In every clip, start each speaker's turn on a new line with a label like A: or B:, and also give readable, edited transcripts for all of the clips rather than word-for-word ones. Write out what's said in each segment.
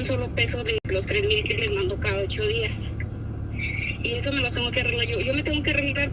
A: solo peso de los 3,000 que les mando cada 8 días. Y eso me lo tengo que arreglar yo. Yo me tengo que arreglar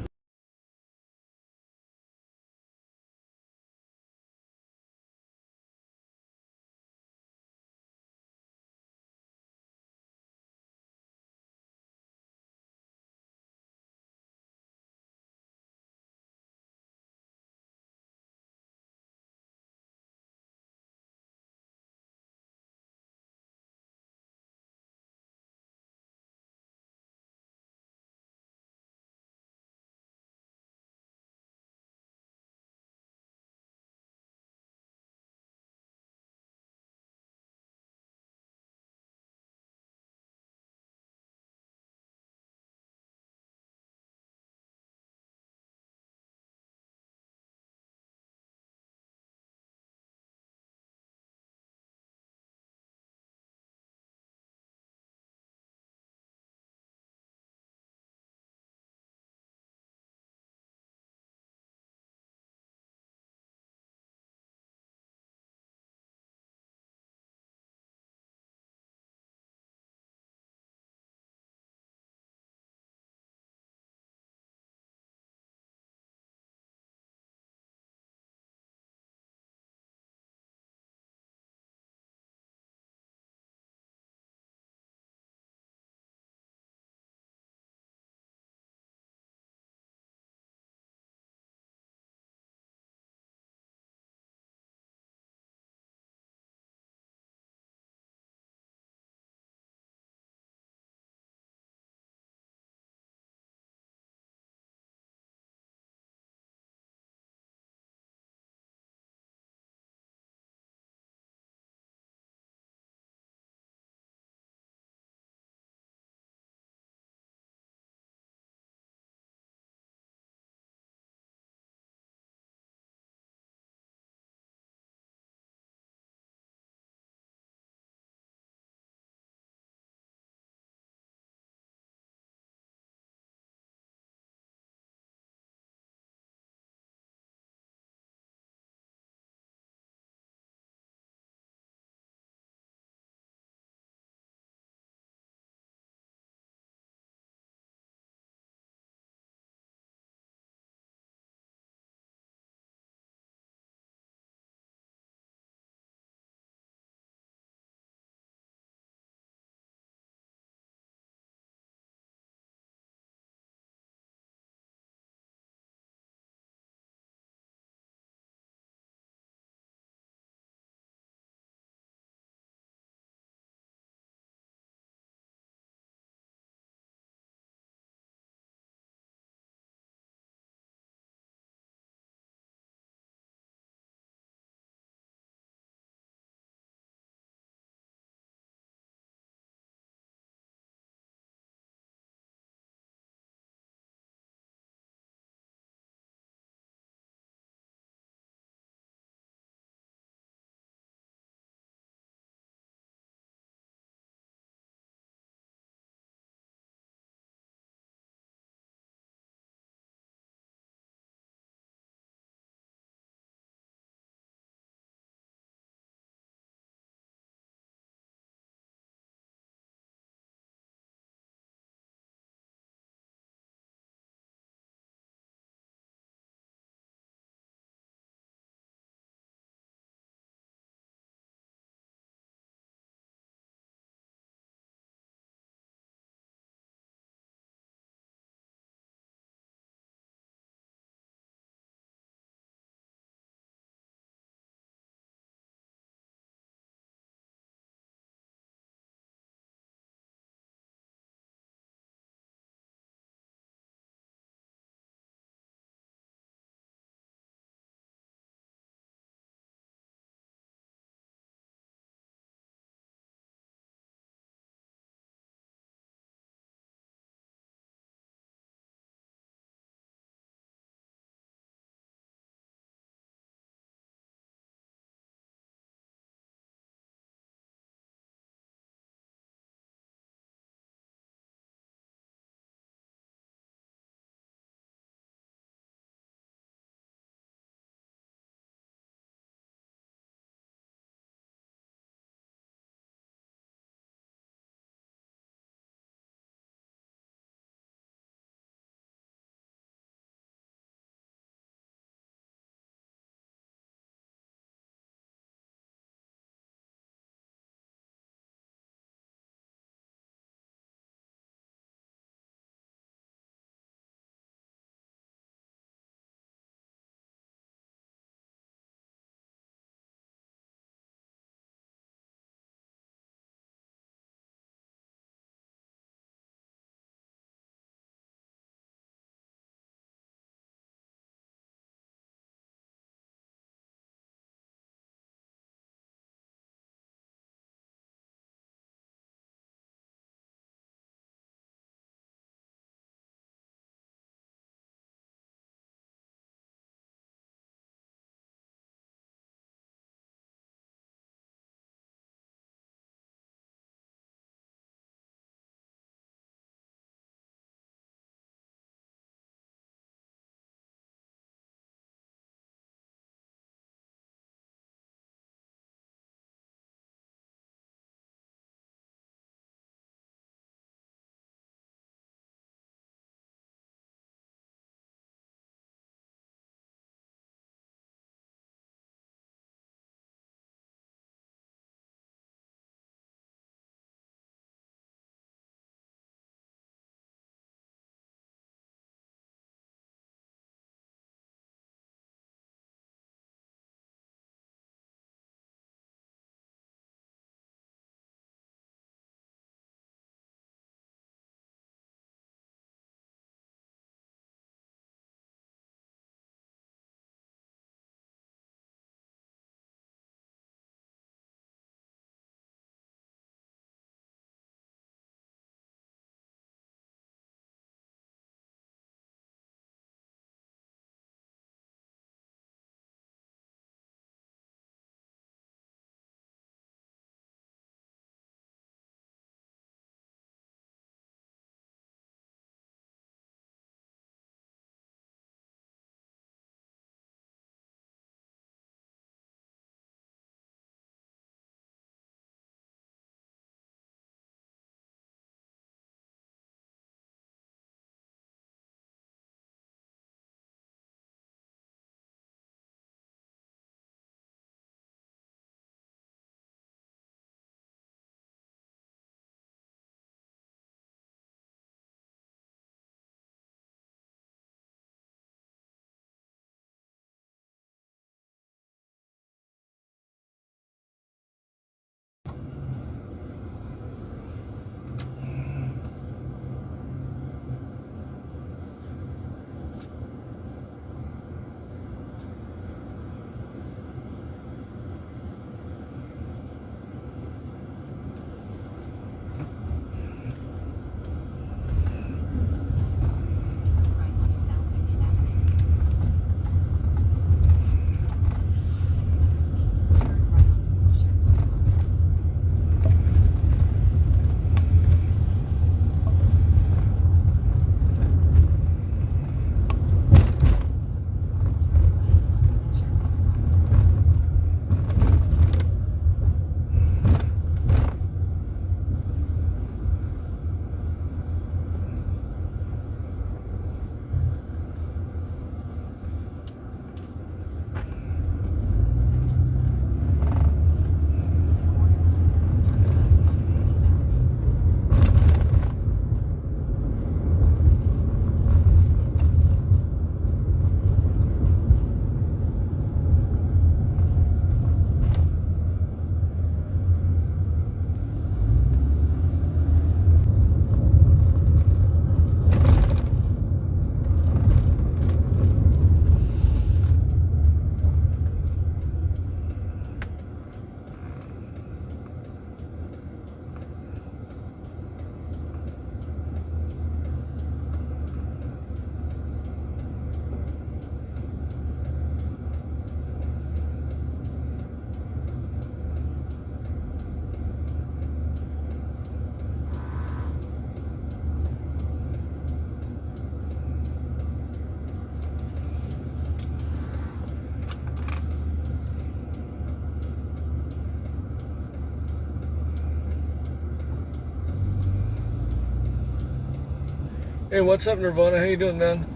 B: Hey, what's up, Nirvana? How you doing, man?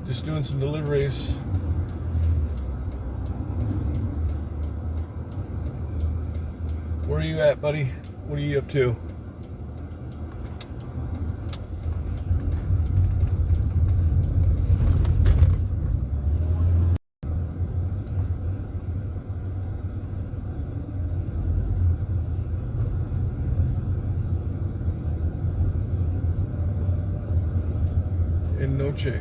B: Just doing some deliveries. Where are you at, buddy? What are you up to? In Noche.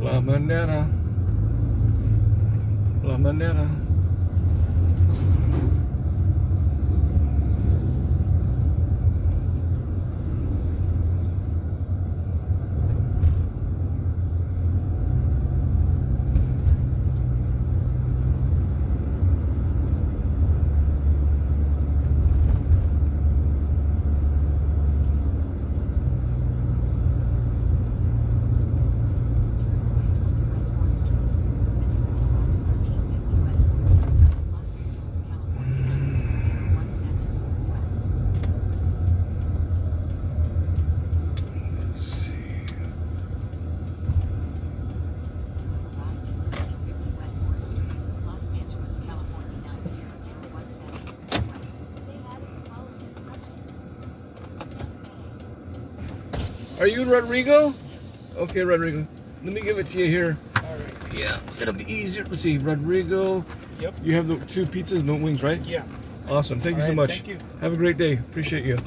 B: La Manera. La Manera. Are you Rodrigo? Okay, Rodrigo. Let me give it to you here.
C: All right.
B: Yeah, it'll be easier. Let's see, Rodrigo.
C: Yep.
B: You have the 2 pizzas, no wings, right?
C: Yeah.
B: Awesome. Thank you so
C: All right,
B: much.
C: thank you.
B: Have a great day. Appreciate you.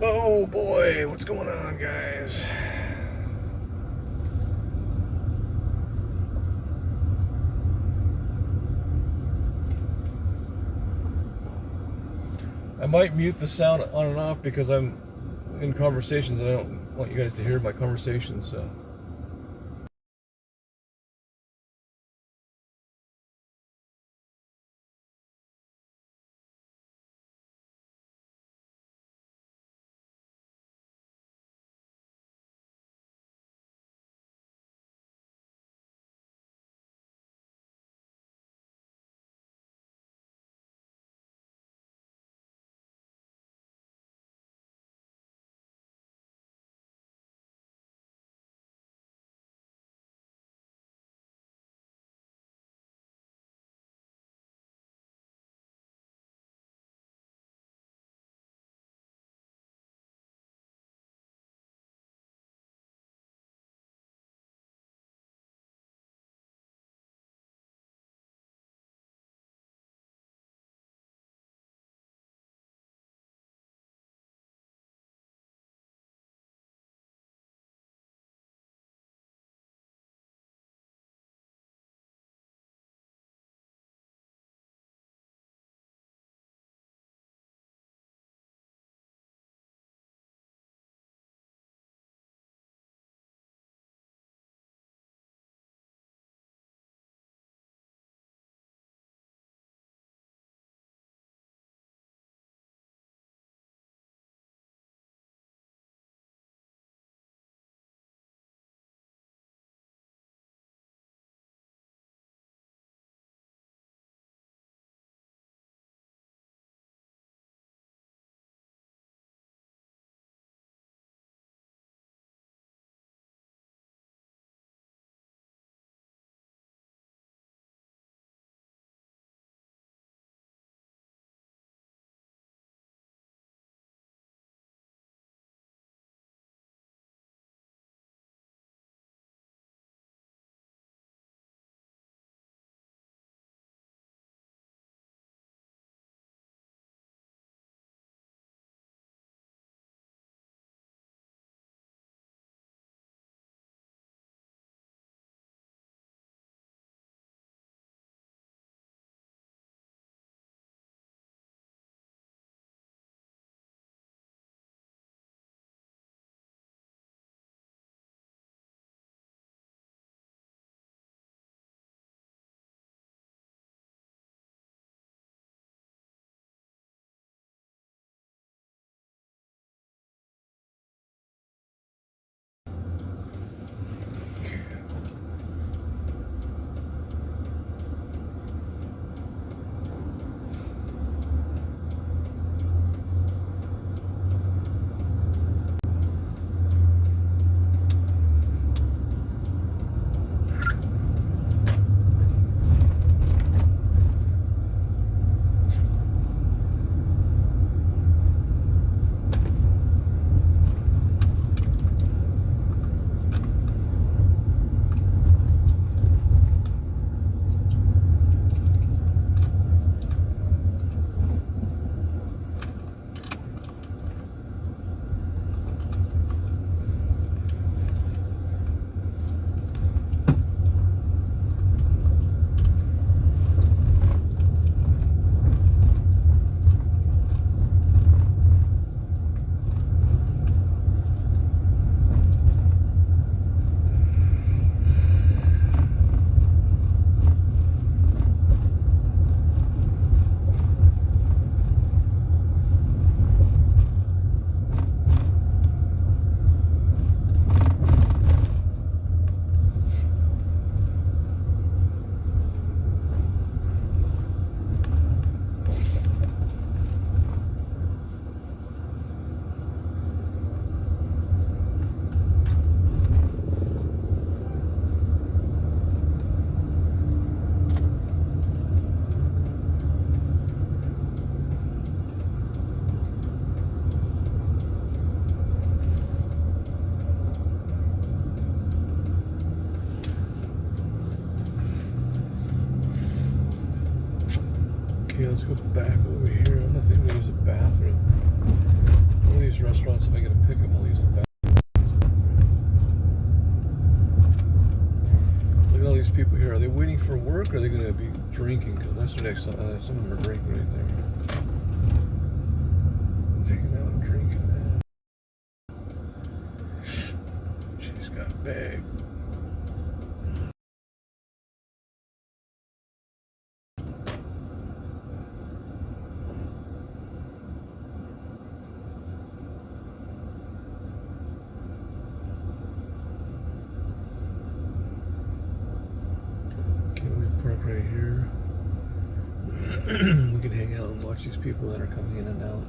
B: Oh boy, what's going on, guys? I might mute the sound on and off because I'm in conversations and I don't want you guys to hear my conversations, so. Okay, let's go back over here. I'm not thinking there's a bathroom. One of these restaurants, if I get a pickup, I'll use the bathroom. Look at all these people here. Are they waiting for work or are they going to be drinking? Because yesterday I saw some of them are drinking right there. Hanging out and drinking, man. She's got a bag. Park right here. We can hang out and watch these people that are coming in and out.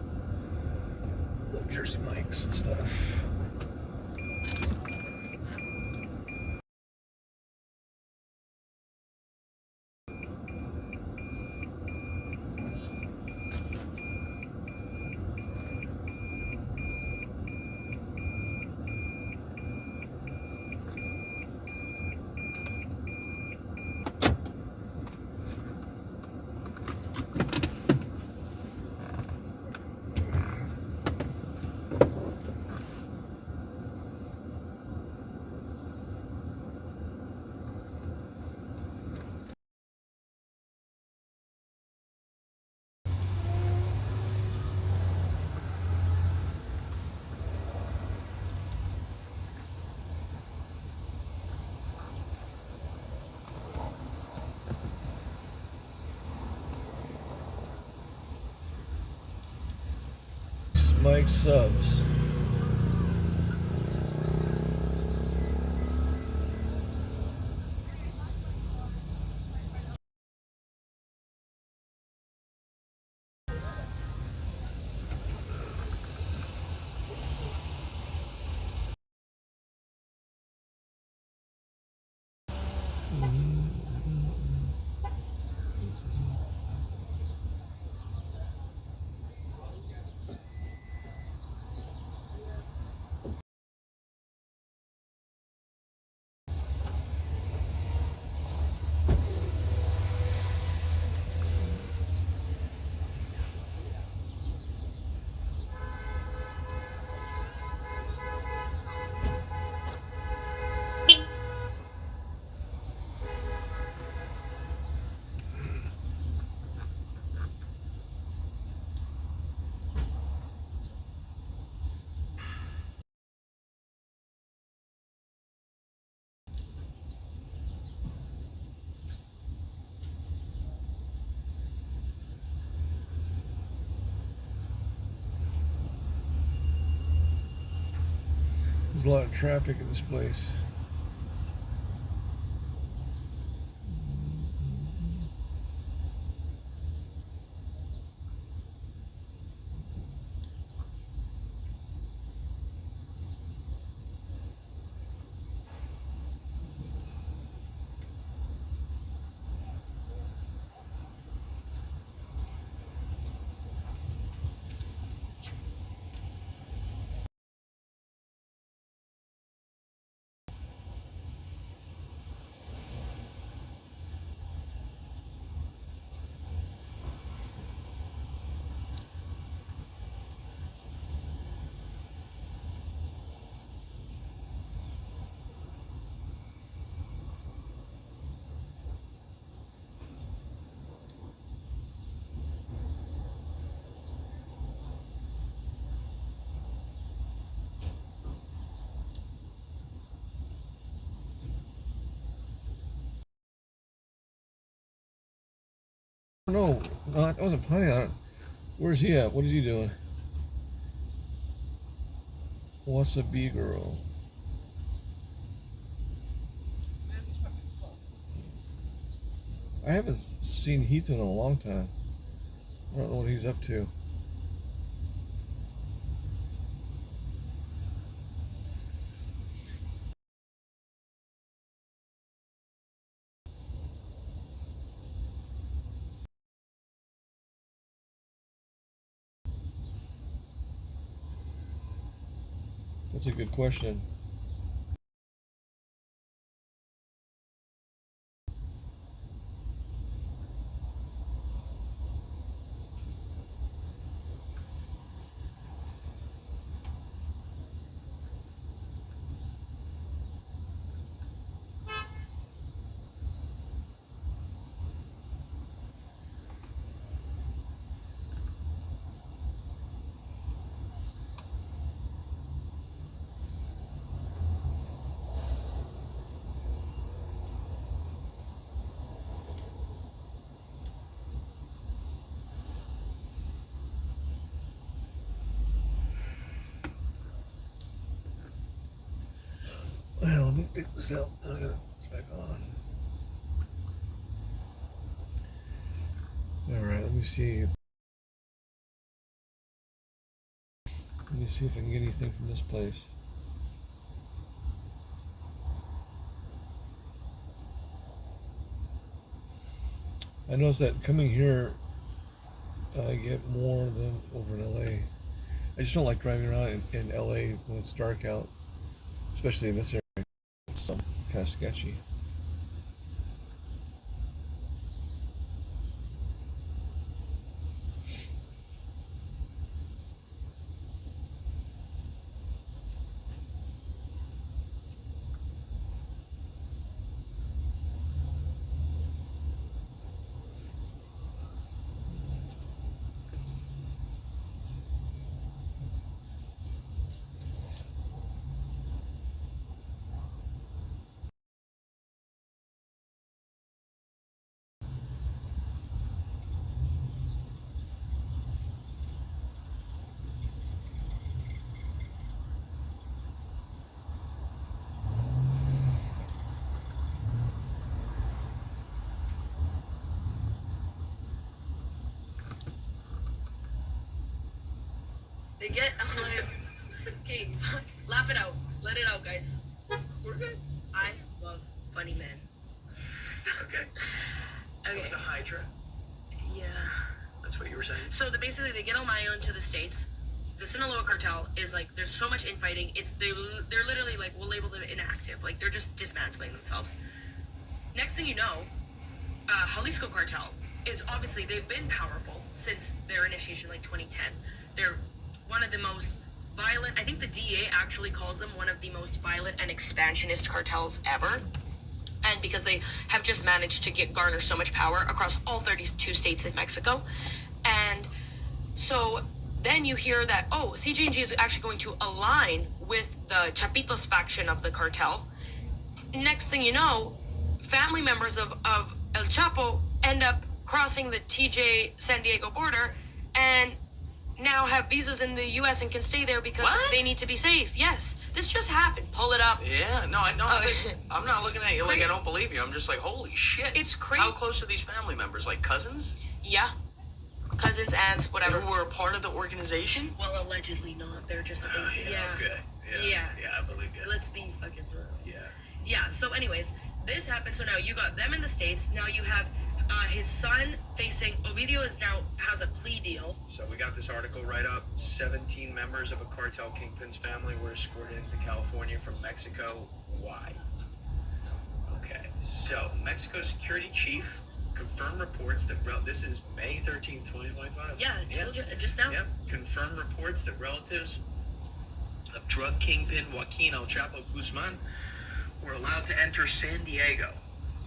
B: Little Jersey Mikes and stuff. Mike subs. There's a lot of traffic in this place. No, I wasn't planning on it. Where's he at? What is he doing? What's a bee girl? I haven't seen Heath in a long time. I don't know what he's up to. That's a good question. let me take this out. I got it's back on. Alright, let me see. Let me see if I can get anything from this place. I noticed that coming here, I get more than over in LA. I just don't like driving around in LA when it's dark out, especially in this area. It's kind of sketchy.
C: They get okay, laugh it out. Let it out, guys.
D: We're good.
C: I love funny men.
D: Okay.
C: Okay.
D: It was a Hydra.
C: Yeah.
D: That's what you were saying?
C: So basically they get El Mayo into the States. The Sinaloa cartel is like, there's so much infighting. They're literally like, we'll label them inactive. Like they're just dismantling themselves. Next thing you know, Jalisco cartel is obviously, they've been powerful since their initiation, like 2010. They're one of the most violent, I think the DEA actually calls them one of the most violent and expansionist cartels ever. And because they have just managed to garner so much power across all 32 states in Mexico. And so then you hear that, oh, CJ&G is actually going to align with the Chapitos faction of the cartel. Next thing you know, family members of El Chapo end up crossing the TJ San Diego border and now have visas in the U.S. and can stay there because they need to be safe. Yes, this just happened. Pull it up.
D: Yeah, no, I know. I'm not looking at you like I don't believe you. I'm just like, holy shit.
C: It's crazy.
D: How close are these family members? Like cousins?
C: Yeah. Cousins, aunts, whatever.
D: Who were a part of the organization?
C: Well, allegedly not. They're just...
D: Okay. Yeah, I believe you.
C: Let's be fucking real.
D: Yeah.
C: Yeah, so anyways, this happened. So now you got them in the States. Now you have his son facing... Ovidio has a plea deal.
D: So we got this article right up. 17 members of a cartel kingpin's family were escorted into California from Mexico. Why? Okay, so Mexico's security chief confirmed reports that... This is May 13, 2025?
C: Yeah, I told you just now.
D: Yep, confirmed reports that relatives of drug kingpin Joaquin El Chapo Guzman were allowed to enter San Diego.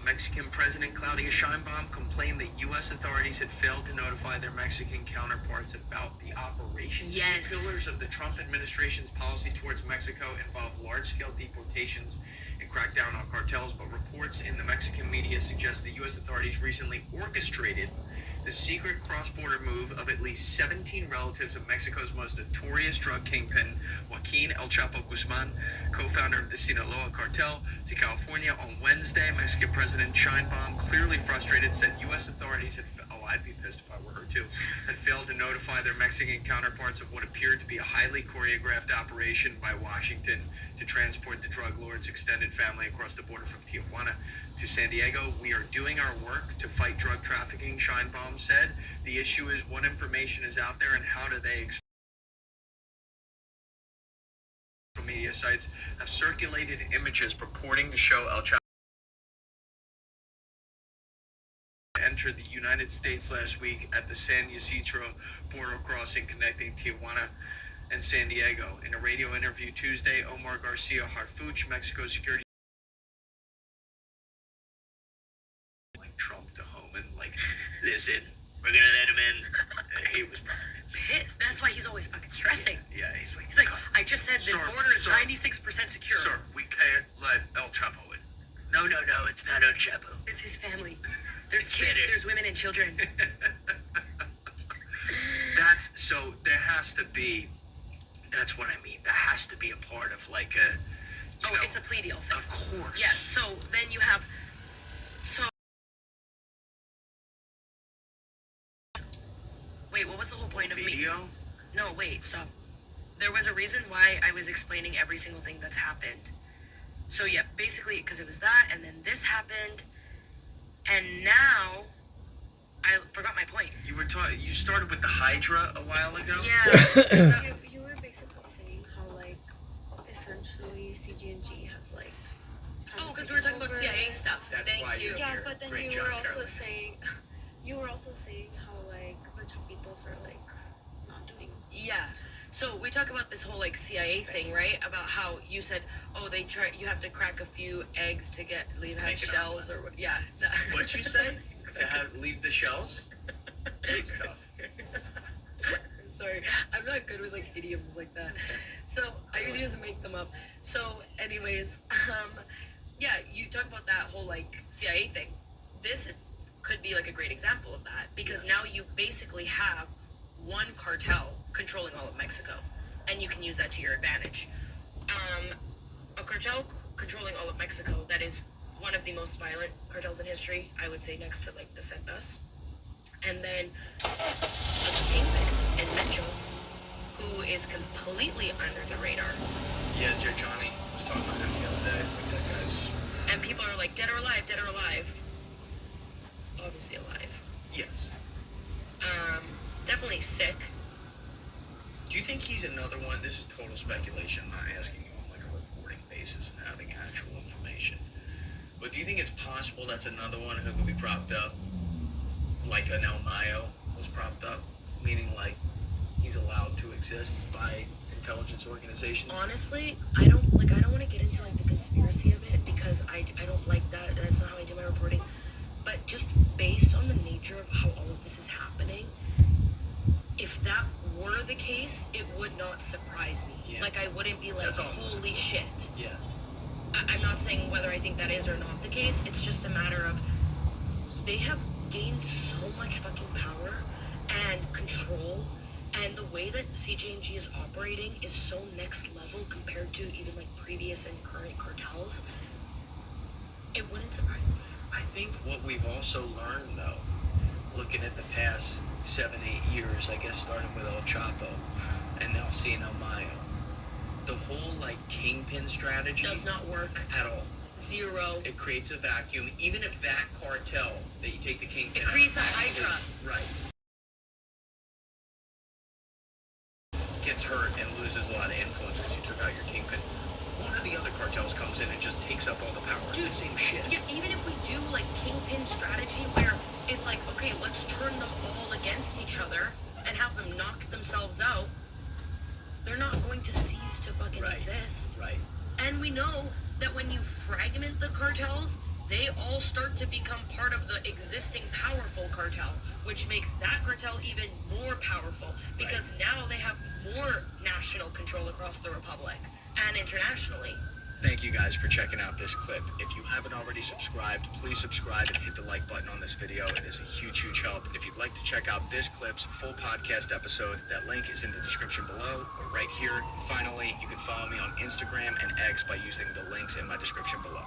D: Mexican President Claudia Sheinbaum complained that U.S. authorities had failed to notify their Mexican counterparts about the operation.
C: Yes.
D: The pillars of the Trump administration's policy towards Mexico involve large-scale deportations and crackdown on cartels, but reports in the Mexican media suggest the U.S. authorities recently orchestrated the secret cross-border move of at least 17 relatives of Mexico's most notorious drug kingpin, Joaquin El Chapo Guzman, co-founder of the Sinaloa cartel, to California on Wednesday. Mexican President Sheinbaum, clearly frustrated, said U.S. authorities had... I'd be pissed if I were her too, had failed to notify their Mexican counterparts of what appeared to be a highly choreographed operation by Washington to transport the drug lord's extended family across the border from Tijuana to San Diego. We are doing our work to fight drug trafficking, Sheinbaum said. The issue is what information is out there and how do they media sites have circulated images purporting to show El Chapo entered the United States last week at the San Ysidro border crossing connecting Tijuana and San Diego. In a radio interview Tuesday, Omar Garcia Harfuch, Mexico's security like Trump to home and like, listen, we're gonna let him in. He was
C: pissed. That's why he's always fucking stressing.
D: Yeah, he's like,
C: I just said the border is 96% secure.
D: Sir, we can't let El Chapo in. No, it's not El Chapo.
C: It's his family. There's kids, there's women and children.
D: So there has to be, that's what I mean. There has to be a part of like a,
C: Oh, it's a plea deal thing.
D: Of course.
C: Yes. So then you have. So. Wait, what was the whole point of me?
D: Video?
C: No, wait, stop. There was a reason why I was explaining every single thing that's happened. So yeah, basically, because it was that, and then this happened, and now I forgot my point.
D: You started with the Hydra a while ago?
C: Yeah.
E: You were basically saying how like essentially CG&G has like.
C: Oh, because we were talking about CIA stuff.
D: That's
C: Thank
D: why
C: you.
D: you're
E: Yeah,
D: here.
E: but then
D: Great
E: you
D: job,
E: were also
D: Carolina.
E: saying, how like the Chapitos are like not doing.
C: Yeah. So we talk about this whole like CIA thing, right? About how you said, oh, you have to crack a few eggs to have
D: Make an
C: shells or yeah.
D: What'd you say? To leave the shells? It's tough.
C: Sorry, I'm not good with like idioms like that. So I usually just make them up. So, anyways, yeah, you talk about that whole like CIA thing. This could be like a great example of that because
D: Yes.
C: now you basically have one cartel controlling all of Mexico, and you can use that to your advantage. A cartel controlling all of Mexico that is one of the most violent cartels in history, I would say, next to like the Zetas. And then the Kingpin and Mencho, who is completely under the radar.
D: Yeah, Johnny was talking about him the other day. Like that guy's.
C: And people are like, dead or alive, dead or alive. Obviously alive.
D: Yes.
C: Definitely sick.
D: Do you think he's another one? This is total speculation. I'm not asking you on like a reporting basis and having actual information. But do you think it's possible that's another one who could be propped up? Like an El Mayo was propped up? Meaning like he's allowed to exist by intelligence organizations?
C: Honestly, I don't want to get into like the conspiracy of it because I don't like that. That's not how I do my reporting. But just based on the nature of how all of this is happening, if that were the case, it would not surprise me.
D: Yeah.
C: Like I wouldn't be like,
D: That's all.
C: holy shit.
D: Yeah.
C: I'm not saying whether I think that is or not the case. It's just a matter of they have gained so much fucking power and control, and the way that CJ&G is operating is so next level compared to even like previous and current cartels. It wouldn't surprise me.
D: I think what we've also learned, though, looking at the past 7-8 years, I guess starting with El Chapo and now seeing El Mayo, the whole like kingpin strategy
C: Does not work.
D: at all.
C: Zero.
D: It creates a vacuum. Even if that cartel that you take the kingpin
C: It creates a
D: out, actually-
C: hydra.
D: Right. Gets hurt and loses a lot of influence because you took out your kingpin. One of the other cartels comes in and just takes up all the power. It's
C: Dude,
D: the same shit.
C: Yeah, even if we do like kingpin strategy where it's like, okay, let's turn them all against each other and have them knock themselves out, they're not going to cease to fucking
D: Right.
C: exist.
D: Right.
C: And we know that when you fragment the cartels, they all start to become part of the existing powerful cartel, which makes that cartel even more powerful because now they have more national control across the republic and internationally.
D: Thank you guys for checking out this clip. If you haven't already subscribed, please subscribe and hit the like button on this video. It is a huge, huge help. And if you'd like to check out this clip's full podcast episode, that link is in the description below or right here. Finally, you can follow me on Instagram and X by using the links in my description below.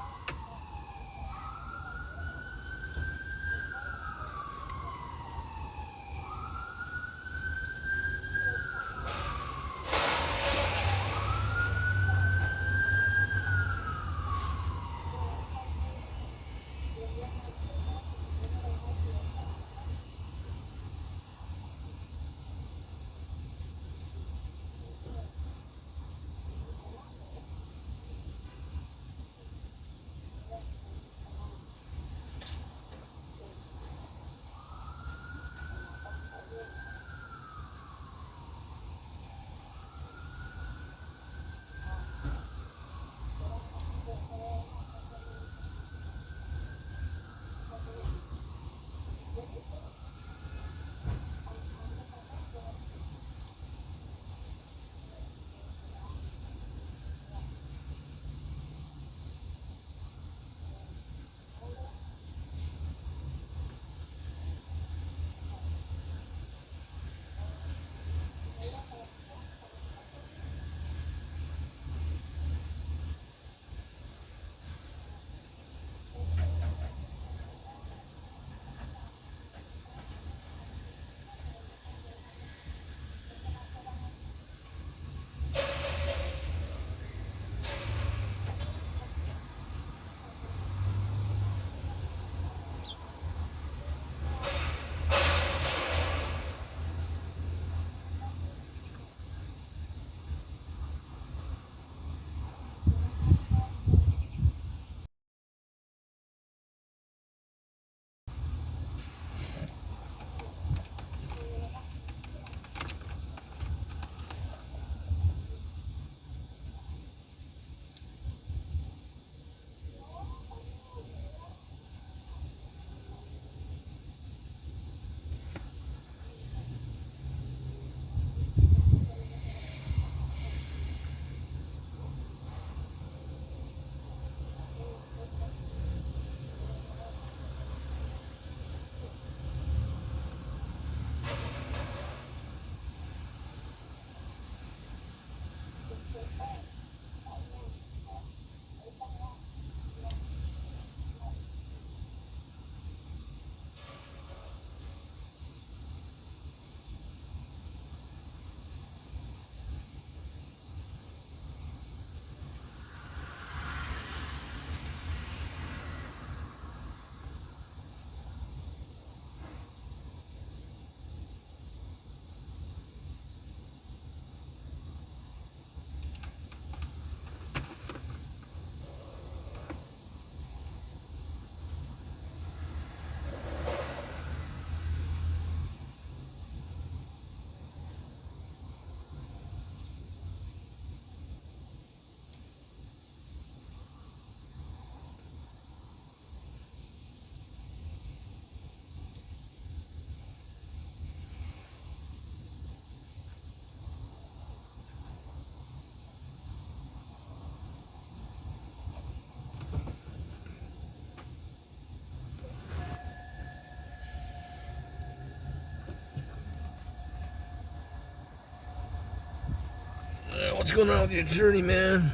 B: What's going on with your journey, man?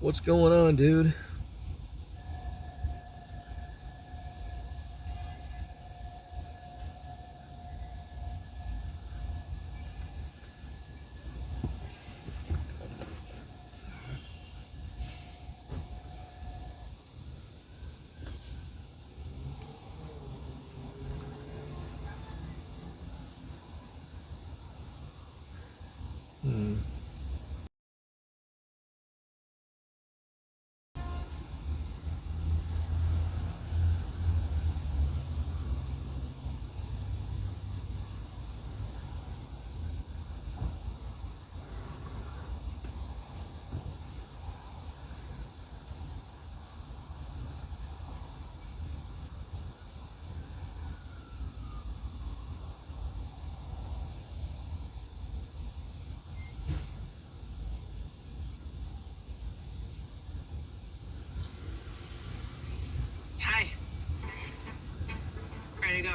B: What's going on, dude?
C: Hi. Ready to go.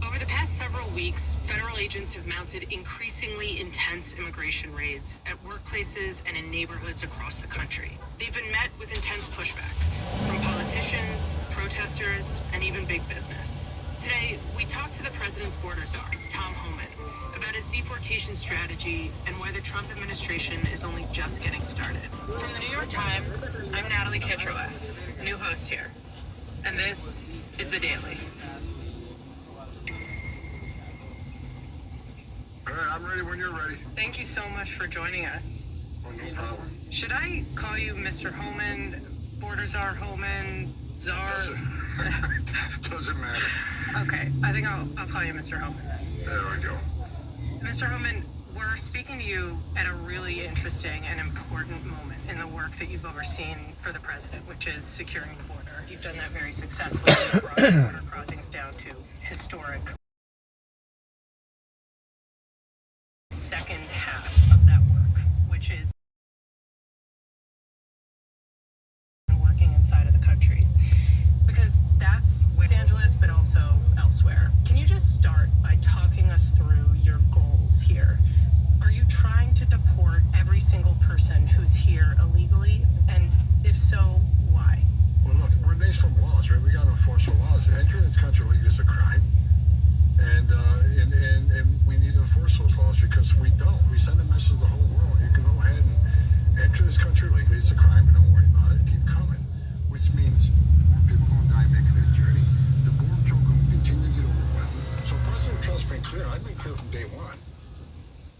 C: Over the past several weeks, federal agents have mounted increasingly intense immigration raids at workplaces and in neighborhoods across the country. They've been met with intense pushback from politicians, protesters, and even big business. Today, we talked to the president's border czar, Tom Homan, about his deportation strategy and why the Trump administration is only just getting started. From the New York Times, I'm Natalie Ketroeff, new host here. And this is The Daily.
F: All right, I'm ready when you're ready.
C: Thank you so much for joining us.
F: Oh, no problem.
C: Should I call you Mr. Homan, Border Czar Homan, Czar?
F: Doesn't matter.
C: Okay, I think I'll call you Mr. Homan.
F: There we go.
C: Mr. Homan, we're speaking to you at a really interesting and important moment in the work that you've overseen for the president, which is securing the border. You've done that very successfully. You brought border crossings down to historic. Second half of that work, which is working inside of the country, because that's Los Angeles, but also elsewhere. Can you just start by talking us through your goals here? Are you trying to deport every single person who's here illegally? And if so, why?
F: Well, look, we're based from laws, right? We got to enforce the laws. Entering this country illegally is a crime. And we need to enforce those laws, because if we don't, we send a message to the whole world. You can go ahead and enter this country legally. It's a crime, but don't worry about it. Keep coming, which means more people going to die making this journey. The border patrol will continue to get overwhelmed. So President Trump's been clear. I've been clear from day one.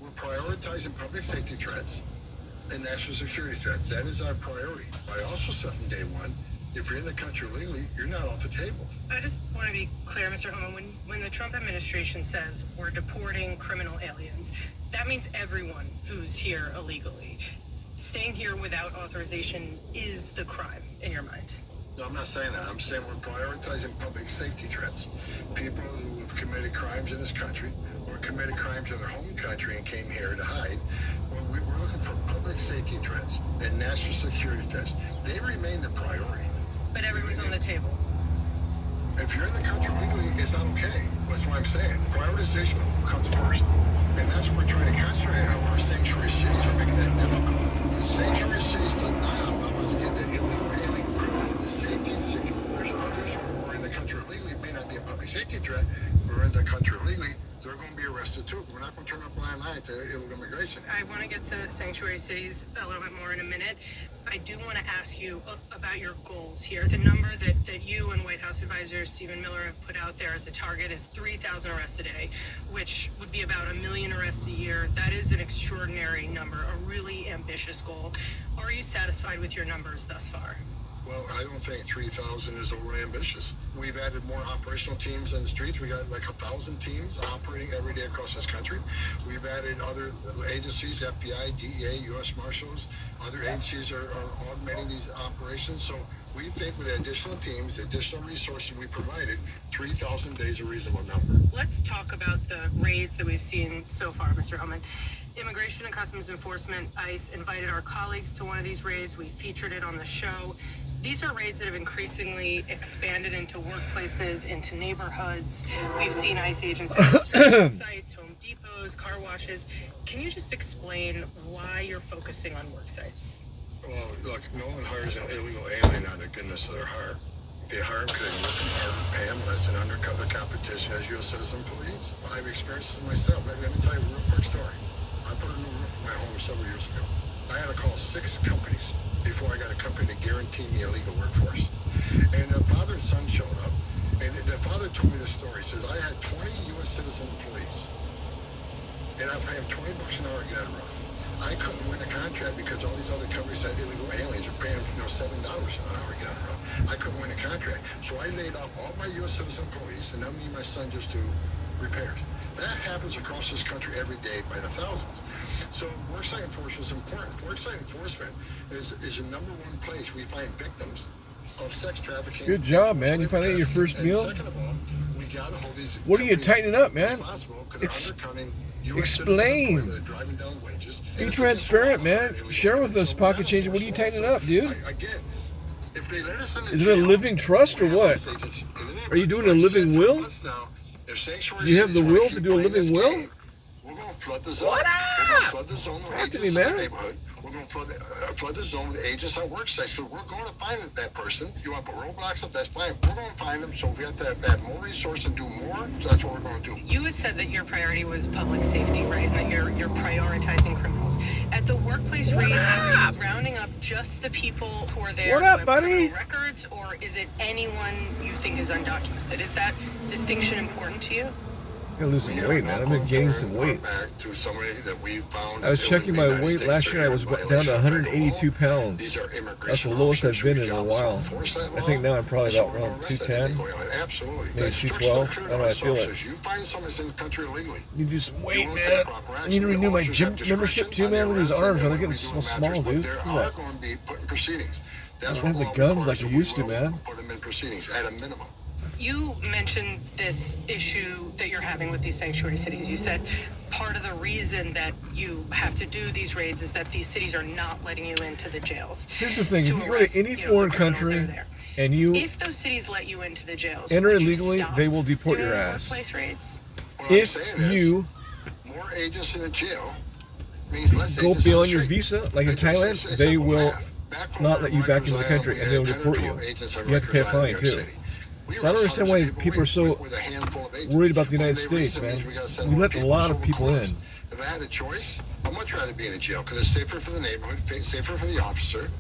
F: We're prioritizing public safety threats and national security threats. That is our priority. But I also said from day one, if you're in the country legally, you're not off the table.
C: I just want to be clear, Mr. Homan, when the Trump administration says we're deporting criminal aliens, that means everyone who's here illegally. Staying here without authorization is the crime in your mind.
F: No, I'm not saying that. I'm saying we're prioritizing public safety threats. People who have committed crimes in this country or committed crimes in their home country and came here to hide. Well, we're looking for public safety threats and national security threats. They remain the priority.
C: But everyone's on the table.
F: If you're in the country legally, it's not okay. That's what I'm saying. Prioritization comes first. And that's what we're trying to concentrate on. Our sanctuary cities are making that difficult. The sanctuary cities do not allow us to get the illegal alien criminal, the safety and security. There's others who are in the country legally. It may not be a public safety threat, but are in the country legally. They're going to be arrested too. We're not going to turn up blind eye to illegal immigration.
C: I want to get to sanctuary cities a little bit more in a minute. I do want to ask you about your goals here. The number that you and White House advisor Stephen Miller have put out there as a target is 3,000 arrests a day, which would be about 1 million arrests a year. That is an extraordinary number, a really ambitious goal. Are you satisfied with your numbers thus far?
F: Well, I don't think 3,000 is overly ambitious. We've added more operational teams in the streets. We got like 1,000 teams operating every day across this country. We've added other agencies, FBI, DEA, U.S. Marshals. Other agencies are augmenting these operations. So We think with the additional teams, the additional resources we provided, 3,000 days is a reasonable number.
C: Let's talk about the raids that we've seen so far, Mr. Hellman. Immigration and Customs Enforcement, ICE, invited our colleagues to one of these raids. We featured it on the show. These are raids that have increasingly expanded into workplaces, into neighborhoods. We've seen ICE agents at construction sites, Home Depots, car washes. Can you just explain why you're focusing on work sites?
F: Well, look, no one hires an illegal alien out of the goodness of their heart. They hire them because they work hard and pay them less than undercover competition as U.S. citizen police. Well, I've experienced this myself. Let me tell you a real quick story. I put a new roof in my home several years ago. I had to call 6 companies before I got a company to guarantee me a legal workforce. And the father and son showed up, and the father told me this story. He says, I had 20 U.S. citizen police, and I pay them $20 an hour to get out of roof. I couldn't win a contract because all these other companies had illegal aliens are paying $7 an hour to get on the road. I couldn't win a contract. So I laid off all my U.S. citizen police, and now me and my son just do repairs. That happens across this country every day by the thousands. So worksite enforcement is important. Worksite enforcement is the number one place we find victims of sex trafficking.
B: Good job, man. You found out your first
F: and
B: meal?
F: Second of all, we got to hold these
B: What are you tightening up, man?
F: Explain.
B: Be transparent, man. Share with us, Pocket Changer. What are you tightening up, dude? Is it a living trust or what? Are you doing a living will? Do you have the will to do a living will?
F: We're going to flood the zone.
B: What up?
F: We're going to flood the zone with
B: Talk to me,
F: agents in the
B: man.
F: neighborhood. We're going to flood the zone with agents on work sites. So we're going to find that person. You want to put roadblocks up, that's fine. We're going to find them. So if we have to add more resources and do more, so that's what we're going to do.
C: You had said that your priority was public safety, right? And that you're prioritizing criminals. At the workplace raids, are you rounding up just the people who are there
B: What
C: who
B: up,
C: have
B: buddy?
C: criminal records, or is it anyone you think is undocumented? Is that distinction important to you?
B: I'm gonna lose some weight, man. I've been gaining some weight. I was checking my weight last year. I was down to 182 pounds. That's the lowest I've been in a while. I think now I'm probably about around 210, maybe 212. I don't know how I feel it. You do some weight, man. I need to renew my gym membership too, man. With these arms, they're getting so small, dude. Look at that. I don't have the guns like I used to, man.
F: Put them in proceedings at a minimum.
C: You mentioned this issue that you're having with these sanctuary cities. You said part of the reason that you have to do these raids is that these cities are not letting you into the jails.
B: Here's the thing: if you go to any foreign country and you
C: if those cities let you into the jails,
B: enter
C: would you
B: illegally,
C: stop
B: they will deport
C: doing
B: your ass.
C: workplace raids?
B: If you
F: more agents in the jail means less
B: go
F: agents
B: beyond
F: on the
B: your
F: street.
B: visa, like in
F: It's just
B: Thailand, they
F: simple
B: will
F: math. Back home
B: not let you back into the
F: Rikers
B: country,
F: Island,
B: and they'll
F: we had
B: deport
F: 10
B: you.
F: or 12 agents on
B: You have to pay a
F: Rikers Island,
B: fine
F: New York
B: too.
F: City. We
B: So I don't
F: arrest
B: understand
F: hundreds
B: why
F: of
B: people are so
F: with a handful of agents.
B: worried about the United
F: For the
B: States,
F: reason
B: man.
F: means we gotta send
B: We
F: more
B: let a
F: people,
B: lot
F: so
B: of
F: we're
B: people in.
F: closed. If I had a choice, I'd much rather be in a jail because it's safer for the neighborhood, safer for the officer,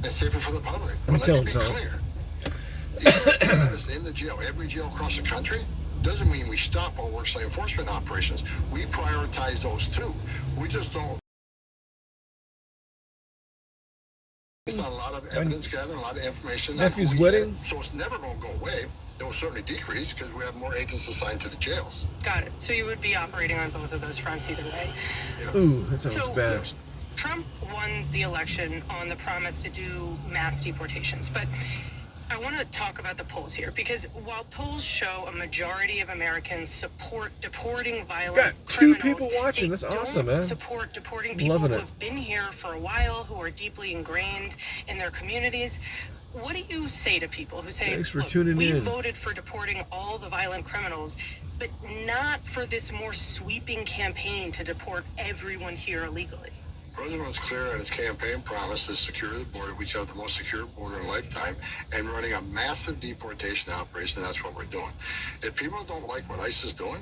F: and safer for the public.
B: Let me
F: But
B: tell
F: let me
B: him
F: be
B: something.
F: clear. Even if it's in the jail, every jail across the country, doesn't mean we stop all worksite enforcement operations. We prioritize those too. We just don't. Based on a lot of evidence gathering, a lot of information. that
B: Nephew's
F: we
B: wedding?
F: had. So it's never going to go away. It will certainly decrease because we have more agents assigned to the jails.
C: Got it. So you would be operating on both of those fronts either way.
B: Ooh, that sounds
C: So-
B: bad.
C: Trump won the election on the promise to do mass deportations, but I want to talk about the polls here because while polls show a majority of Americans support deporting violent
B: Got two
C: criminals,
B: people watching.
C: they
B: That's awesome,
C: don't
B: man.
C: support deporting people
B: Loving
C: who
B: it.
C: have been here for a while, who are deeply ingrained in their communities. What do you say to people who say,
B: Thanks for
C: "Look,
B: tuning
C: we
B: in."
C: voted for deporting all the violent criminals, but not for this more sweeping campaign to deport everyone here illegally"?
F: The president was clear on his campaign promise to secure the border. We shall have the most secure border in a lifetime, and running a massive deportation operation. That's what we're doing. If people don't like what ICE is doing,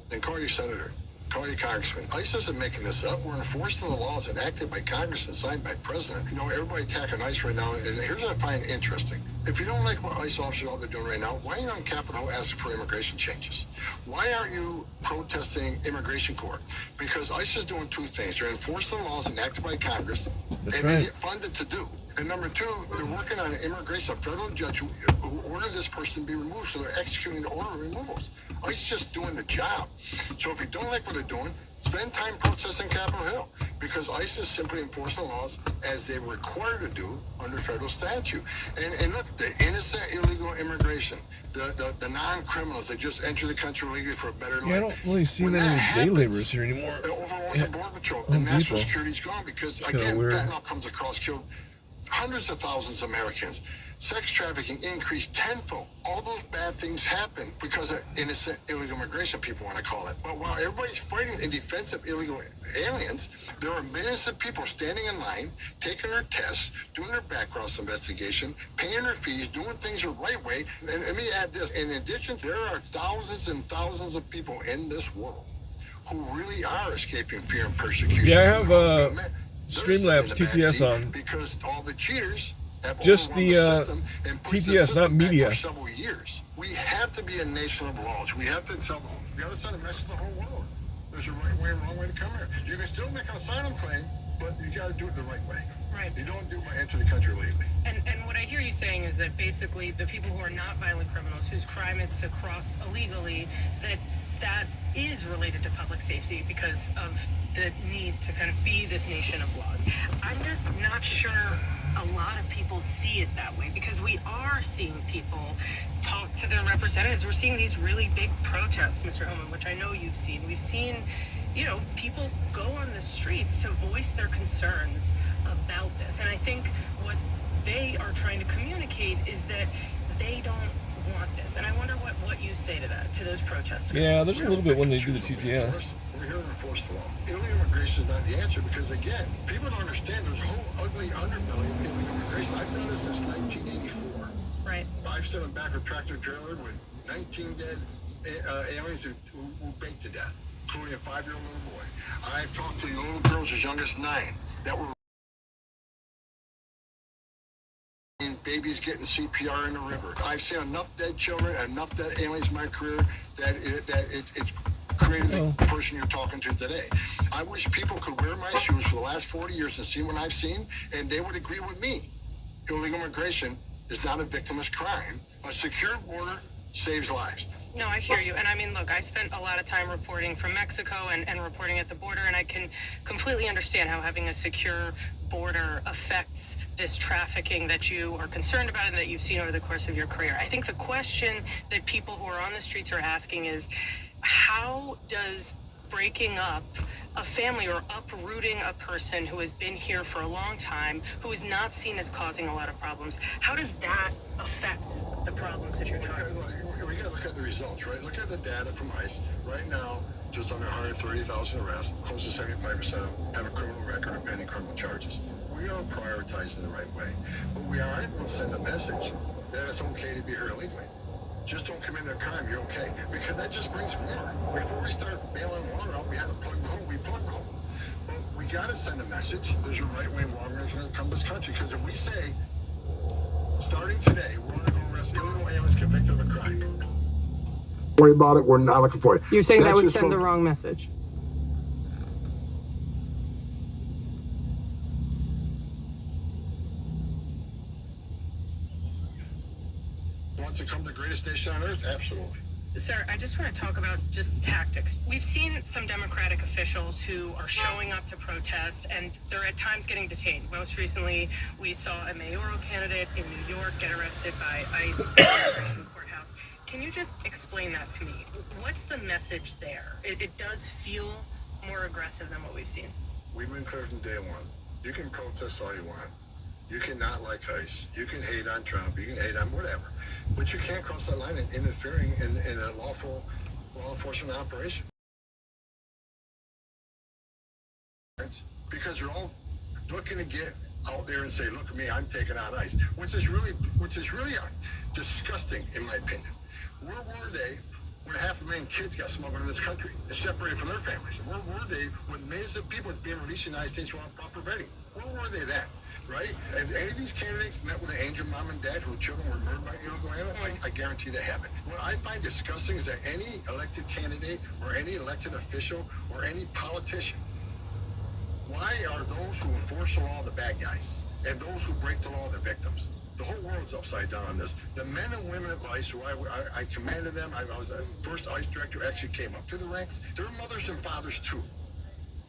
F: then call your senator. Call your congressman. ICE isn't making this up. We're enforcing the laws enacted by Congress and signed by the president. You know, everybody attacking ICE right now, and here's what I find interesting. If you don't like what ICE officers are doing right now, why are you on Capitol Hill asking for immigration changes? Why aren't you protesting immigration court? Because ICE is doing two things. They're enforcing the laws enacted by Congress,
B: That's
F: and they
B: right.
F: get funded to do. And number two, they're working on an immigration, a federal judge who ordered this person to be removed, so they're executing the order of removals. ICE just doing the job. So if you don't like what they're doing, spend time protesting Capitol Hill, because ICE is simply enforcing laws as they were required to do under federal statute. And look, the innocent illegal immigration, the non-criminals that just enter the country illegally for a better life.
B: Yeah, I don't really see many day laborers here anymore.
F: The overwhelms the Border Patrol. The national security's gone because, again, fentanyl comes across, killed hundreds of thousands of Americans. Sex trafficking increased tenfold. All those bad things happen because of innocent illegal immigration, people want to call it. But while everybody's fighting in defense of illegal aliens, there are millions of people standing in line, taking their tests, doing their background investigation, paying their fees, doing things the right way. And let me add this. In addition, there are thousands and thousands of people in this world who really are escaping fear and persecution.
B: Yeah, I have Streamlabs TTS on.
F: Because all the cheaters have
B: just the
F: TTS,
B: not media.
F: For several years. We have to be a nation of laws. We have to tell the other side of the message to the whole world. There's a right way and wrong way to come here. You can still make an asylum claim, but you got to do it the right way.
G: Right.
F: You don't do it by entering the country illegally.
G: And what I hear you saying is that basically the people who are not violent criminals, whose crime is to cross illegally, that is related to public safety because of the need to kind of be this nation of laws. I'm just not sure a lot of people see it that way, because we are seeing people talk to their representatives. We're seeing these really big protests, Mr. Hillman, which I know you've seen. We've seen, people go on the streets to voice their concerns about this. And I think what they are trying to communicate is that they don't want this. And I wonder what you say to that, to those protesters.
B: Yeah, there's a little bit when they do the TTS.
F: We're here to enforce the law. Illegal immigration is not the answer because, again, people don't understand there's a whole ugly underbelly of illegal immigration. I've done this since 1984.
G: Right.
F: I've stood on back of a tractor trailer with 19 dead aliens who baked to death, including a 5-year-old little boy. I've talked to little girls as young as 9 that were babies getting CPR in the river. I've seen enough dead children, enough dead aliens in my career that it's created the person you're talking to today. I wish people could wear my shoes for the last 40 years and see what I've seen, and they would agree with me. Illegal immigration is not a victimless crime. A secure border saves lives.
G: No, I hear you. And I mean, look, I spent a lot of time reporting from Mexico and reporting at the border, and I can completely understand how having a secure border affects this trafficking that you are concerned about and that you've seen over the course of your career. I think the question that people who are on the streets are asking is, how does breaking up a family or uprooting a person who has been here for a long time, who is not seen as causing a lot of problems, how does that affect the problems that you're talking about?
F: We got to look at the results, right? Look at the data from ICE. Right now, just under 130,000 arrests, close to 75% of them have a criminal record or pending criminal charges. We are prioritizing the right way, but we aren't going to send a message that it's okay to be here illegally. Just don't commit a crime, you're okay. Because that just brings more. Before we start bailing water out, we had to plug the hole, we plugged the hole. But we got to send a message. There's a right way water is going to come to this country. Because if we say, starting today, we're going to go arrest illegal aliens convicted of a crime. Don't worry about it, we're not looking for it.
G: You're saying that would send the wrong message?
F: Wants to come the greatest nation on earth? Absolutely.
G: Sir, I just want to talk about just tactics. We've seen some Democratic officials who are showing up to protest, and they're at times getting detained. Most recently, we saw a mayoral candidate in New York get arrested by ICE at the Immigration Courthouse. Can you just explain that to me? What's the message there? It does feel more aggressive than what we've seen.
F: We've been clear from day one. You can protest all you want. You cannot like ICE. You can hate on Trump. You can hate on whatever. But you can't cross that line in interfering in a lawful law enforcement operation. Because you're all looking to get out there and say, look at me, I'm taking on ICE, which is really disgusting in my opinion. Where were they when 500,000 kids got smuggled in this country and separated from their families? Where were they when millions of people being released in the United States without proper vetting? Where were they then? Right? Have any of these candidates met with an angel mom and dad whose children were murdered by illegal aliens? I guarantee they haven't. What I find disgusting is that any elected candidate or any elected official or any politician, why are those who enforce the law the bad guys? And those who break the law, they're victims. The whole world's upside down on this. The men and women at ICE, who I commanded them, I was the first ICE director, actually came up to the ranks. They're mothers and fathers too.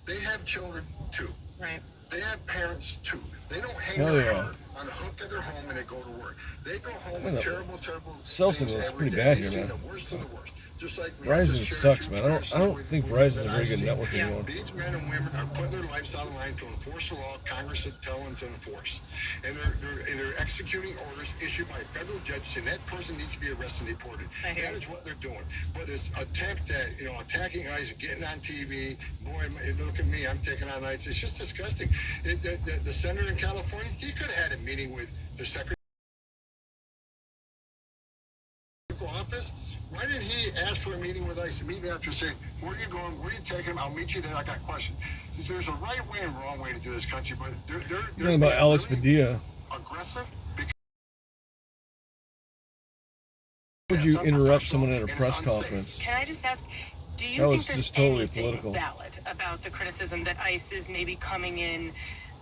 F: They have children too.
G: Right.
F: They have parents too. They don't hang
B: Hell
F: their
B: yeah.
F: heart on the hook of their home and they go to work. They go home
B: Yeah,
F: with terrible
B: cell
F: things
B: signal's
F: every
B: pretty
F: day.
B: bad
F: They
B: here,
F: see
B: man.
F: the worst of the worst. Just like me.
B: Verizon
F: Just share
B: sucks,
F: two
B: man. I don't
F: experiences
B: think
F: with
B: Verizon's
F: that
B: a very
F: I've
B: good
F: seen.
B: network
G: Yeah.
B: anymore.
F: These men and women are putting their lives on the line to enforce the law Congress had tell them to enforce. And they're executing orders issued by a federal judge saying that person needs to be arrested and deported. That is what they're doing. But this attempt at, attacking ICE, getting on TV, boy, look at me, I'm taking on ICE. It's just disgusting. The senator in California, he could have had a meeting with the secretary office. Why didn't he ask for a meeting with ICE immediately after saying, where are you going, where are you taking him, I'll meet you there, I got questions. There's a right way and wrong way to do this country, but they're
B: Talking about Alex
F: really
B: Padilla.
F: aggressive.
B: Would you interrupt someone at a press conference?
G: Can I just ask, do you
B: That
G: think
B: was
G: there's
B: just totally
G: anything
B: political.
G: valid about the criticism that ICE is maybe coming in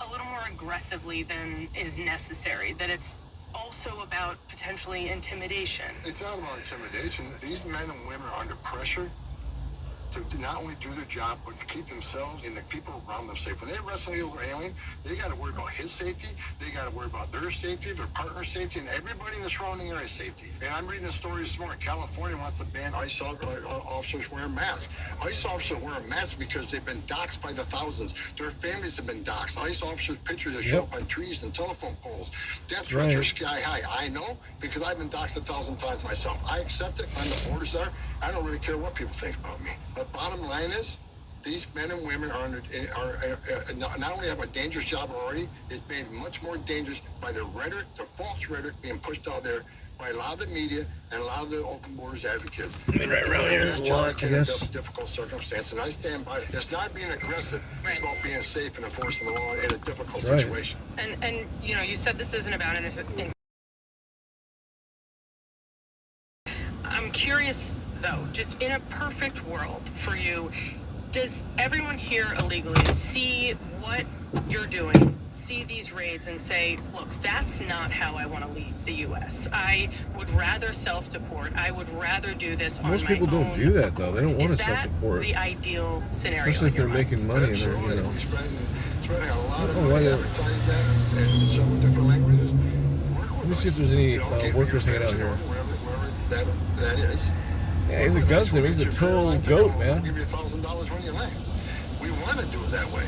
G: a little more aggressively than is necessary? That it's also about potentially intimidation?
F: It's not about intimidation. These men and women are under pressure to not only do their job, but to keep themselves and the people around them safe. When they arrest an illegal alien, they got to worry about his safety. They got to worry about their safety, their partner's safety, and everybody in the surrounding area safety. And I'm reading a story this morning. California wants to ban ICE officers wearing masks. ICE officers wear masks because they've been doxxed by the thousands. Their families have been doxxed. ICE officers' pictures that show up on trees and telephone poles. Death threats are sky high. I know because I've been doxxed 1,000 times myself. I accept it. I'm the borders there. I don't really care what people think about me. The bottom line is, these men and women are not only have a dangerous job already, it's made much more dangerous by the rhetoric, the false rhetoric being pushed out there by a lot of the media and a lot of the open borders advocates.
B: Right around here is a lot, I guess.
F: Difficult circumstance, and I stand by it. It's not being aggressive. It's about being safe and enforcing the law in a difficult situation.
G: And you said this isn't about it. I'm curious, though, just in a perfect world for you, does everyone here illegally see what you're doing, see these raids and say, look, that's not how I want to leave the U.S. I would rather self-deport. I would rather do this on my own.
B: Most people don't do that, though. They don't want to
G: Is
B: self-deport.
G: that the ideal scenario?
B: Especially if they're making money.
F: Absolutely.
B: And
F: We're spending a lot of
B: Oh,
F: money
B: why
F: to
B: not?
F: advertise that in several different languages. Work with
B: Let me see if
F: us.
B: there's any
F: Give
B: workers
F: your
B: hanging out
F: affairs in
B: here.
F: order, wherever that is.
B: Yeah, he's a gunslinger. He's a total goat,
F: We'll
B: man.
F: give you $1,000 when you land. We want to do it that way.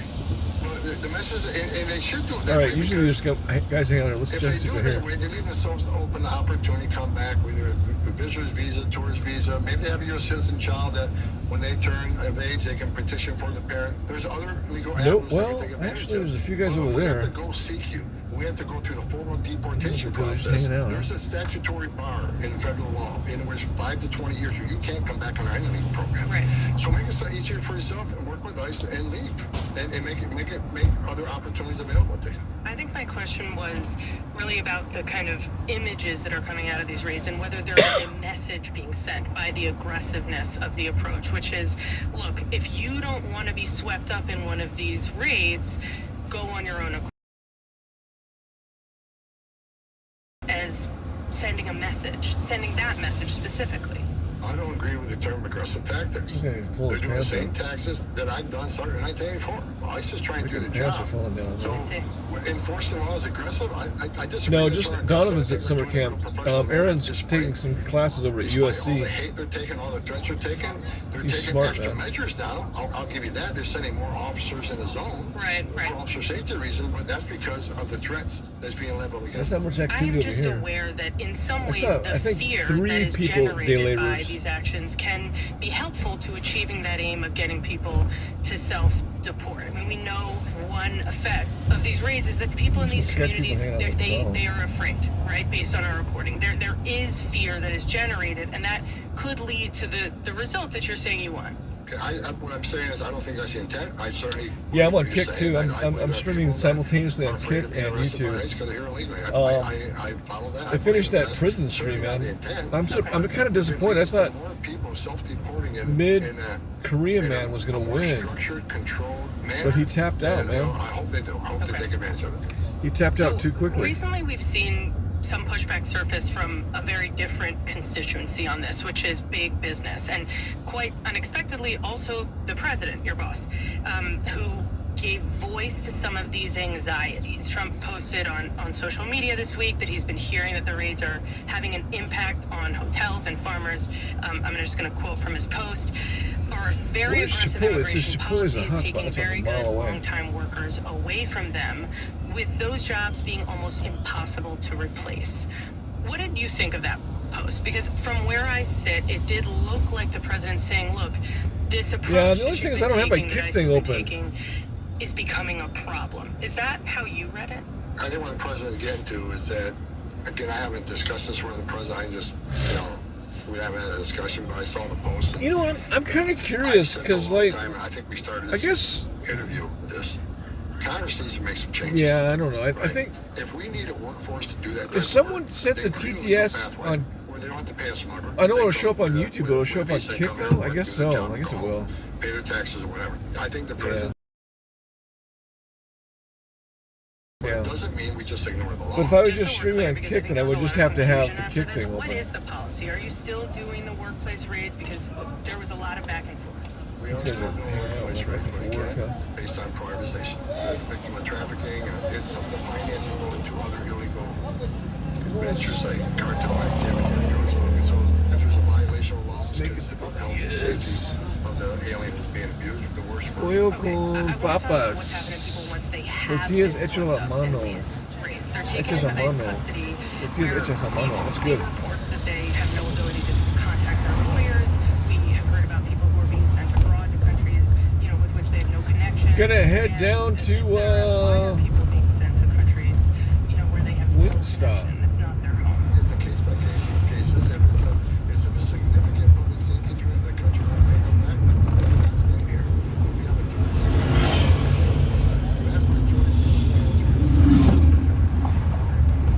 F: Well, the message, and they should do it that
B: All
F: way.
B: right, usually
F: because
B: there's guys hanging out here. Let's
F: if
B: just
F: they do
B: sit
F: it that
B: here.
F: way, they leave themselves open the opportunity to come back with a visitor's visa, tourist visa. Maybe they have a U.S. citizen child that when they turn of age, they can petition for the parent. There's other legal avenues they
B: Well,
F: can take advantage
B: actually,
F: of.
B: there's a few guys
F: Well,
B: over
F: if
B: there.
F: we have to go seek you. We have to go through the formal deportation
B: People just
F: process.
B: hanging out.
F: There's a statutory bar in federal law in which 5 to 20 years you can't come back on our enemy program.
G: Right.
F: So make it easier for yourself and work with ICE and leave and make other opportunities available to you.
G: I think my question was really about the kind of images that are coming out of these raids and whether there is a message being sent by the aggressiveness of the approach, which is, look, if you don't want to be swept up in one of these raids, go on your own accord. As sending a message, sending that message specifically.
F: I don't agree with the term aggressive tactics.
B: Okay, pull
F: They're
B: his
F: doing the
B: pants
F: same
B: down.
F: taxes that I've done starting in 1984. ICE is trying to do the
B: Pants are
F: job.
B: falling down.
F: So
G: I see.
F: enforcing the law is aggressive. I disagree.
B: No,
F: with the
B: just
F: term
B: Donovan's
F: aggressive.
B: at
F: I think
B: summer
F: they're doing
B: camp.
F: a professional
B: Aaron's
F: display.
B: taking some classes over at
F: Despite all the
B: USC.
F: hate they're taking, all the threats they're taking, they're
B: He's
F: taking
B: smart,
F: extra
B: man.
F: measures now. I'll give you that. They're sending more officers in the zone
G: Right.
F: for officer safety reasons, but that's because of the threats that's being leveled
B: That's
F: against
B: not
F: them.
B: much
G: I
B: activity
G: am
B: over
G: just
B: here.
G: aware that in some
B: I
G: ways
B: saw,
G: the
B: I think,
G: fear
B: 3
G: that is
B: people, day
G: generated by
B: laborers.
G: these actions can be helpful to achieving that aim of getting people to self-deport. I mean, we know one effect of these raids is that people in these
B: Sketch people
G: communities,
B: hanging out with
G: they
B: dogs.
G: they are afraid, right? Based on our reporting, there is fear that is generated, and that could lead to the result that you're saying you want.
F: Okay, what I'm saying is I don't think that's the intent. I certainly
B: Yeah, I'm
F: believe
B: on
F: what you're
B: Kick
F: saying.
B: too.
F: I
B: I'm
F: believe that
B: streaming
F: people that
B: simultaneously
F: are
B: on
F: afraid
B: Kick
F: of being
B: and
F: arrested by
B: YouTube.
F: ICE 'cause they're here illegally. I follow that.
B: I finished
F: believe
B: that
F: that's
B: prison
F: certainly
B: stream,
F: not
B: man.
F: the intent.
B: I'm kind of disappointed. I
F: If it
B: thought
F: leads to more people self-deporting in
B: Mid-Korea
F: in
B: man was going to
F: more
B: win,
F: structured, controlled manner,
B: but he tapped out,
F: then,
B: man.
F: I hope they do. I hope they
G: Okay.
F: take advantage of it.
B: He tapped out too quickly.
G: Recently, we've seen some pushback surface from a very different constituency on this, which is big business, and quite unexpectedly, also the president, your boss, who gave voice to some of these anxieties. Trump posted on social media this week that he's been hearing that the raids are having an impact on hotels and farmers. I'm just going to quote from his post. Are very aggressive immigration policies taking very good long-time workers away from them, with those jobs being almost impossible to replace. What did you think of that post? Because from where I sit, it did look like the president saying, look, this approach
B: the only thing is I don't have my kick thing open.
G: Is becoming a problem. Is that how you read it?
F: I think what the president's getting to is that, again, I haven't discussed this with the president. I just, we haven't had a discussion, but I saw the post.
B: You know what? I'm kind of curious because, like,
F: I think we started this interview with this. Congress needs to make some changes.
B: Yeah, I don't know. I think
F: if we need a workforce to do that,
B: if someone sets a TTS on,
F: where they don't have to pay a smuggler.
B: I know it'll show up on YouTube, but it'll show up on Kick though. I guess so. I guess it will.
F: Pay their taxes or whatever. I think the president. But it doesn't mean we just ignore the law.
B: But if I was just streaming on Kick, then I would just have to have the Kick thing open.
G: What is the policy? Are you still doing the workplace raids? Because there was a lot of back and forth.
F: We are still doing workplace raids, but again, based on prioritization. There's a victim of trafficking, and it's some of the financing going to other illegal ventures like cartel activity or drug smoking. So if there's a violation of laws, it's because of the health and safety of the alien who's being abused, the worst for
B: Pollo con papas. Tortillas hechas a mano. Hechas a mano. Tortillas hechas a mano. That's good.
G: Reports that they have no ability to contact their lawyers. We have heard about people who are being sent abroad to countries, with which they have no connection.
B: Gonna head down to
G: people being sent to countries, where they have no
B: Wingstop.
G: connection. It's not their home.
F: It's a case by case cases. If it's a significant public safety threat, the country won't take them back. They're not staying here. We have a third safe country. The vast majority of the immigrants are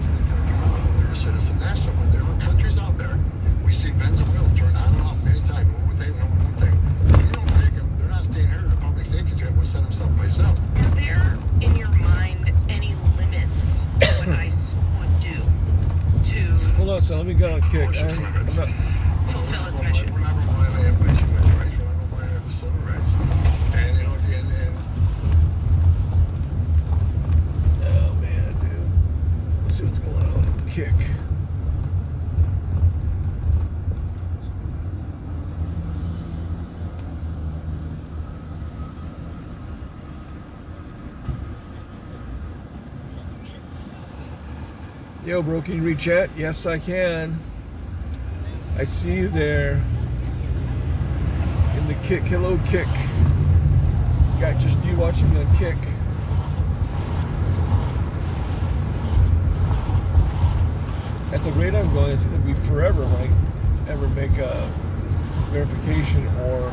F: to the country. They're a citizen national, but there are countries out there. We see Venezuela turn on and off many times. No one will take them, no one won't take them. If you don't take them, they're not staying here. They're public safety threat. We'll send them someplace else.
G: Are there, in your mind, any limits to what ICE would do to
B: Hold on, so let me go on Kick.
G: fulfill its mission?
F: We're not going to violate anybody's human rights. We're not going to violate other civil rights. And,
B: Oh man, dude. Let's see what's going on. Kick. Yo, bro, can you read chat? Yes, I can. I see you there. In the Kick. Hello, Kick. Got just you watching me on Kick. At the rate I'm going, it's going to be forever when I ever make a verification or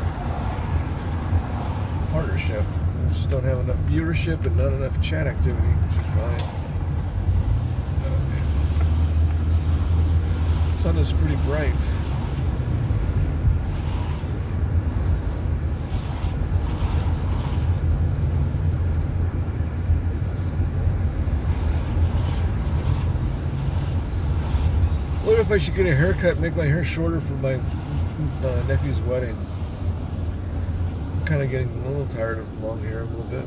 B: partnership. I just don't have enough viewership and not enough chat activity, which is fine. The sun is pretty bright. What if I should get a haircut and make my hair shorter for my nephew's wedding? I'm kind of getting a little tired of long hair a little bit.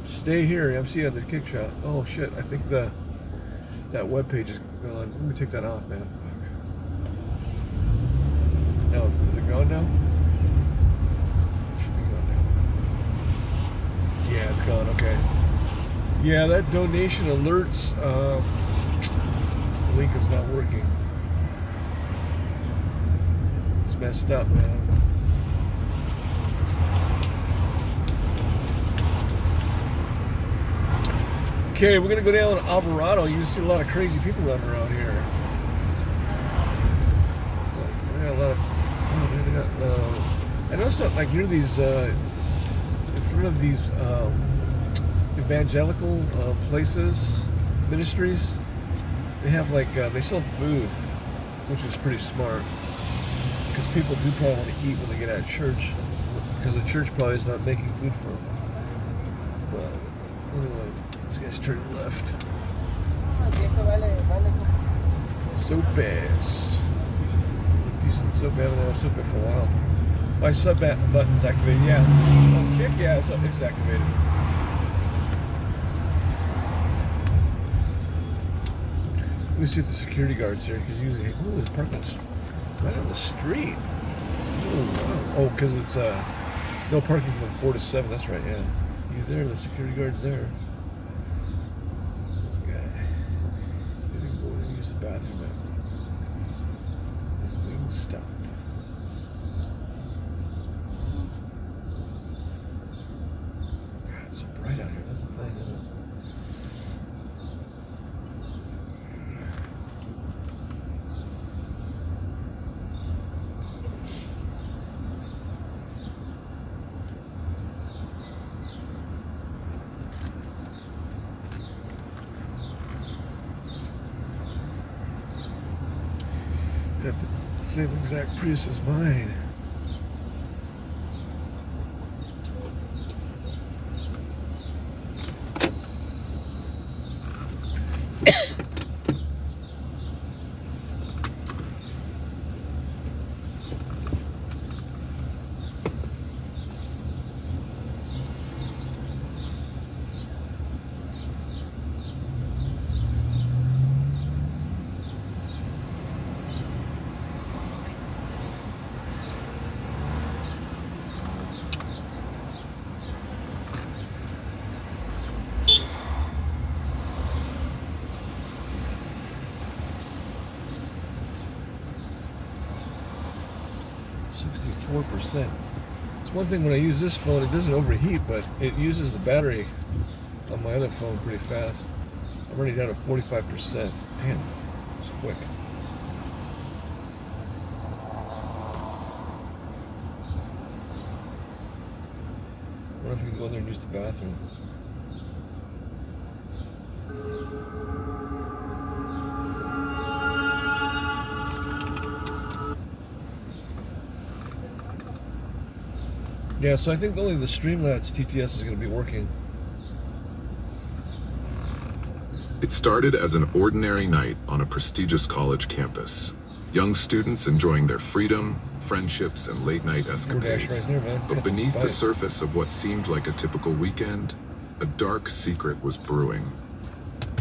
B: Stay here, MC on the Kick Shot. Oh shit, I think that webpage is gone. Let me take that off, man. Fuck. No, is it gone now? It should be gone now. Yeah, it's gone, okay. Yeah, that donation alerts link is not working. It's messed up, man. Okay, we're gonna go down to Alvarado. You see a lot of crazy people running around here. I got a lot of. I noticed that, like, near these, in front of these evangelical places, ministries, they have they sell food, which is pretty smart, because people do probably want to eat when they get out of church, because the church probably is not making food for them. But anyway. This guy's turning left. Sopes. Decent soap. I haven't had a soap for a while. My sub button's activated. Yeah. Oh, kick. Yeah, it's activated. Let me see if the security guard's here, because usually, oh, he's parking right on the street. Oh, wow. Oh, because it's no parking from 4 to 7. That's right. Yeah, he's there. The security guard's there. This guy. He didn't go in and use the bathroom. We can stop. God, it's so bright out here. That's the thing, isn't it? The same exact Prius as mine. %. It's one thing when I use this phone, it doesn't overheat, but it uses the battery on my other phone pretty fast. I'm already down to 45%. Man, it's quick. I wonder if we can go in there and use the bathroom. Yeah, so I think only the Streamlabs TTS is going to be working.
H: It started as an ordinary night on a prestigious college campus. Young students enjoying their freedom, friendships, and late-night escapades.
B: Right there, man.
H: But beneath the surface of what seemed like a typical weekend, a dark secret was brewing.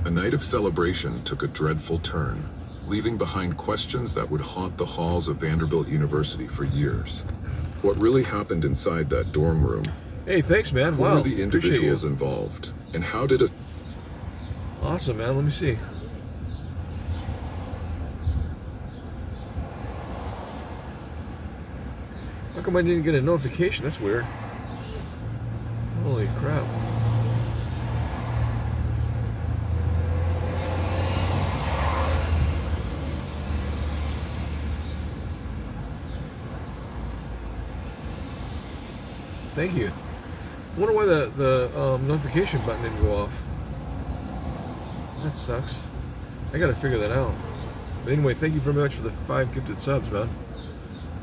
H: A night of celebration took a dreadful turn, leaving behind questions that would haunt the halls of Vanderbilt University for years. What really happened inside that dorm room?
B: Hey, thanks, man.
H: Who
B: Wow,
H: were the individuals involved? And how did a...
B: Awesome, man. Let me see. How come I didn't get a notification? That's weird. Holy crap. Thank you. I wonder why the notification button didn't go off. That sucks. I gotta figure that out. But anyway, thank you very much for the 5 gifted subs, man.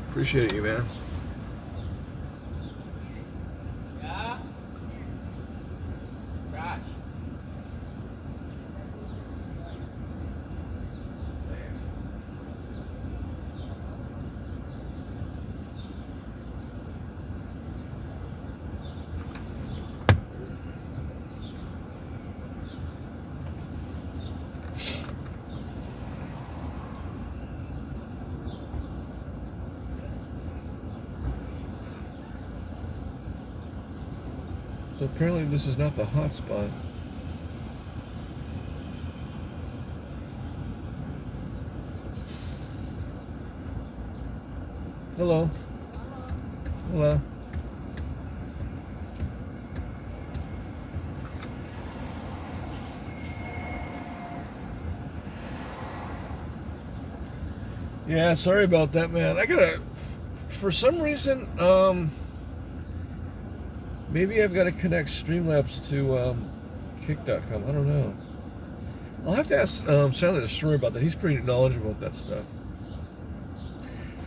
B: Appreciate you, man.
I: Yeah. Trash.
B: So apparently this is not the hot spot. Hello. Hello. Yeah, sorry about that, man. I gotta, for some reason, maybe I've got to connect Streamlabs to kick.com. I don't know. I'll have to ask Silent Destroyer about that. He's pretty knowledgeable about that stuff.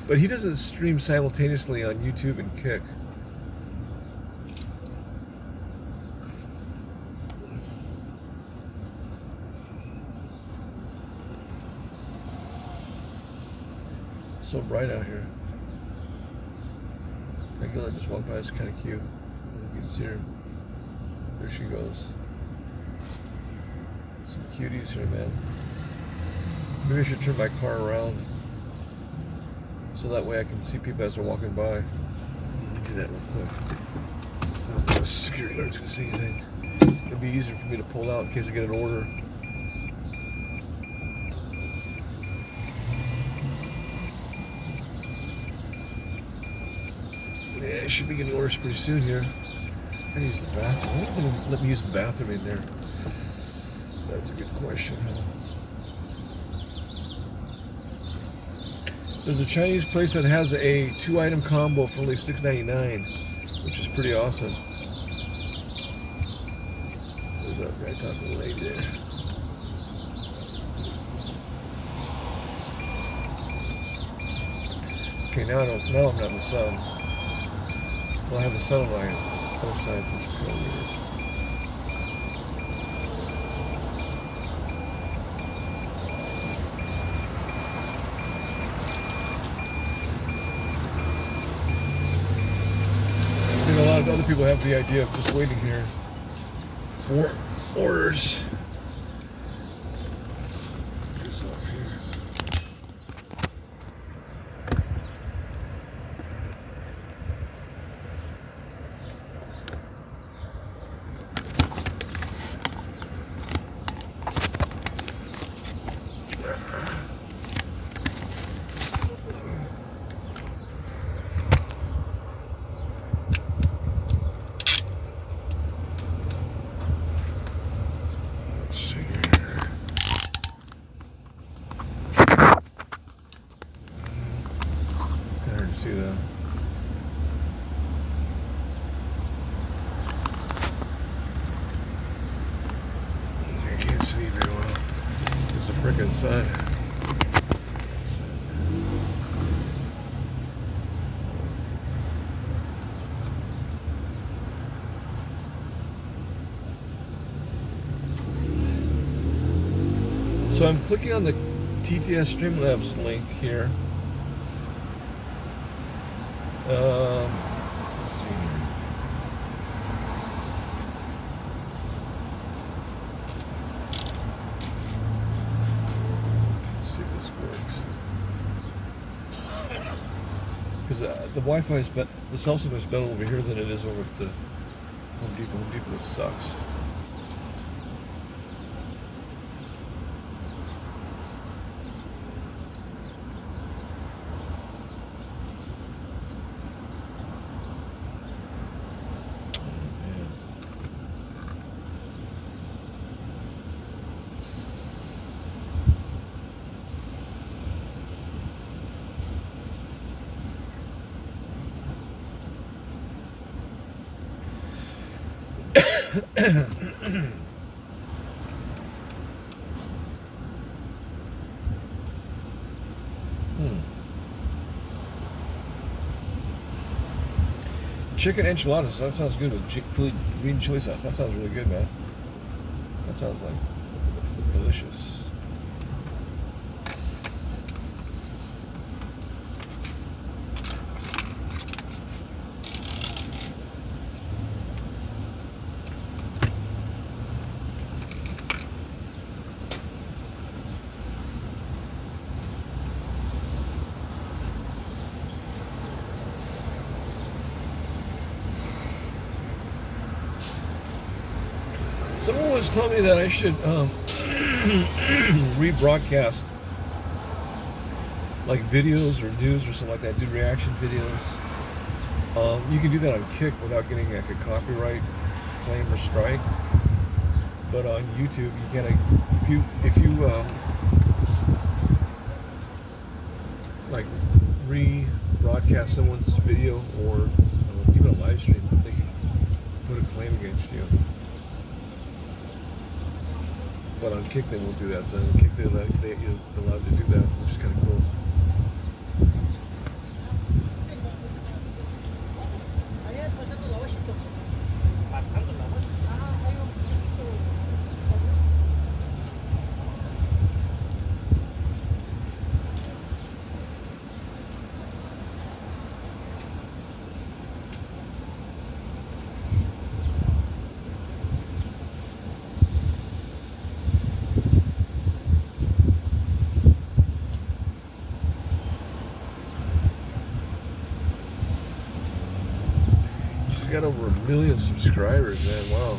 B: But he doesn't stream simultaneously on YouTube and Kick. so bright out here. That girl that just walked by is kind of cute. You can see her. There she goes. Some cuties here, man. Maybe I should turn my car around so that way I can see people as they're walking by. Let me do that real quick. I don't think the security guard's gonna see anything. It'll be easier for me to pull out in case I get an order. Yeah, I should be getting orders pretty soon here. I can use the bathroom. I don't think they'll let me use the bathroom in there. That's a good question, huh? There's a Chinese place that has a 2-item combo for only $6.99, which is pretty awesome. There's that guy talking to the lady there. Okay, now I'm not in the sun. Well, I have the sun on my other side, which is kind of weird. I think a lot of other people have the idea of just waiting here for orders. Get this off here. See that? I can't see very well. It's the frickin' sun. So I'm clicking on the TTS Streamlabs link here. Let's see here. Let's see if this works. Because the Wi-Fi is better, the cell signal is better over here than it is over at the Home Depot. Home Depot, it sucks. Chicken enchiladas, that sounds good with green chili sauce. That sounds really good, man. That sounds like delicious. Someone was telling me that I should rebroadcast like videos or news or something like that, do reaction videos. You can do that on Kick without getting like a copyright claim or strike. But on YouTube, you can't. If you like rebroadcast someone's video or even a live stream, they can put a claim against you. But on Kick they won't do that. On Kick you're allowed to do that, which is kind of cool. million subscribers, man. Wow.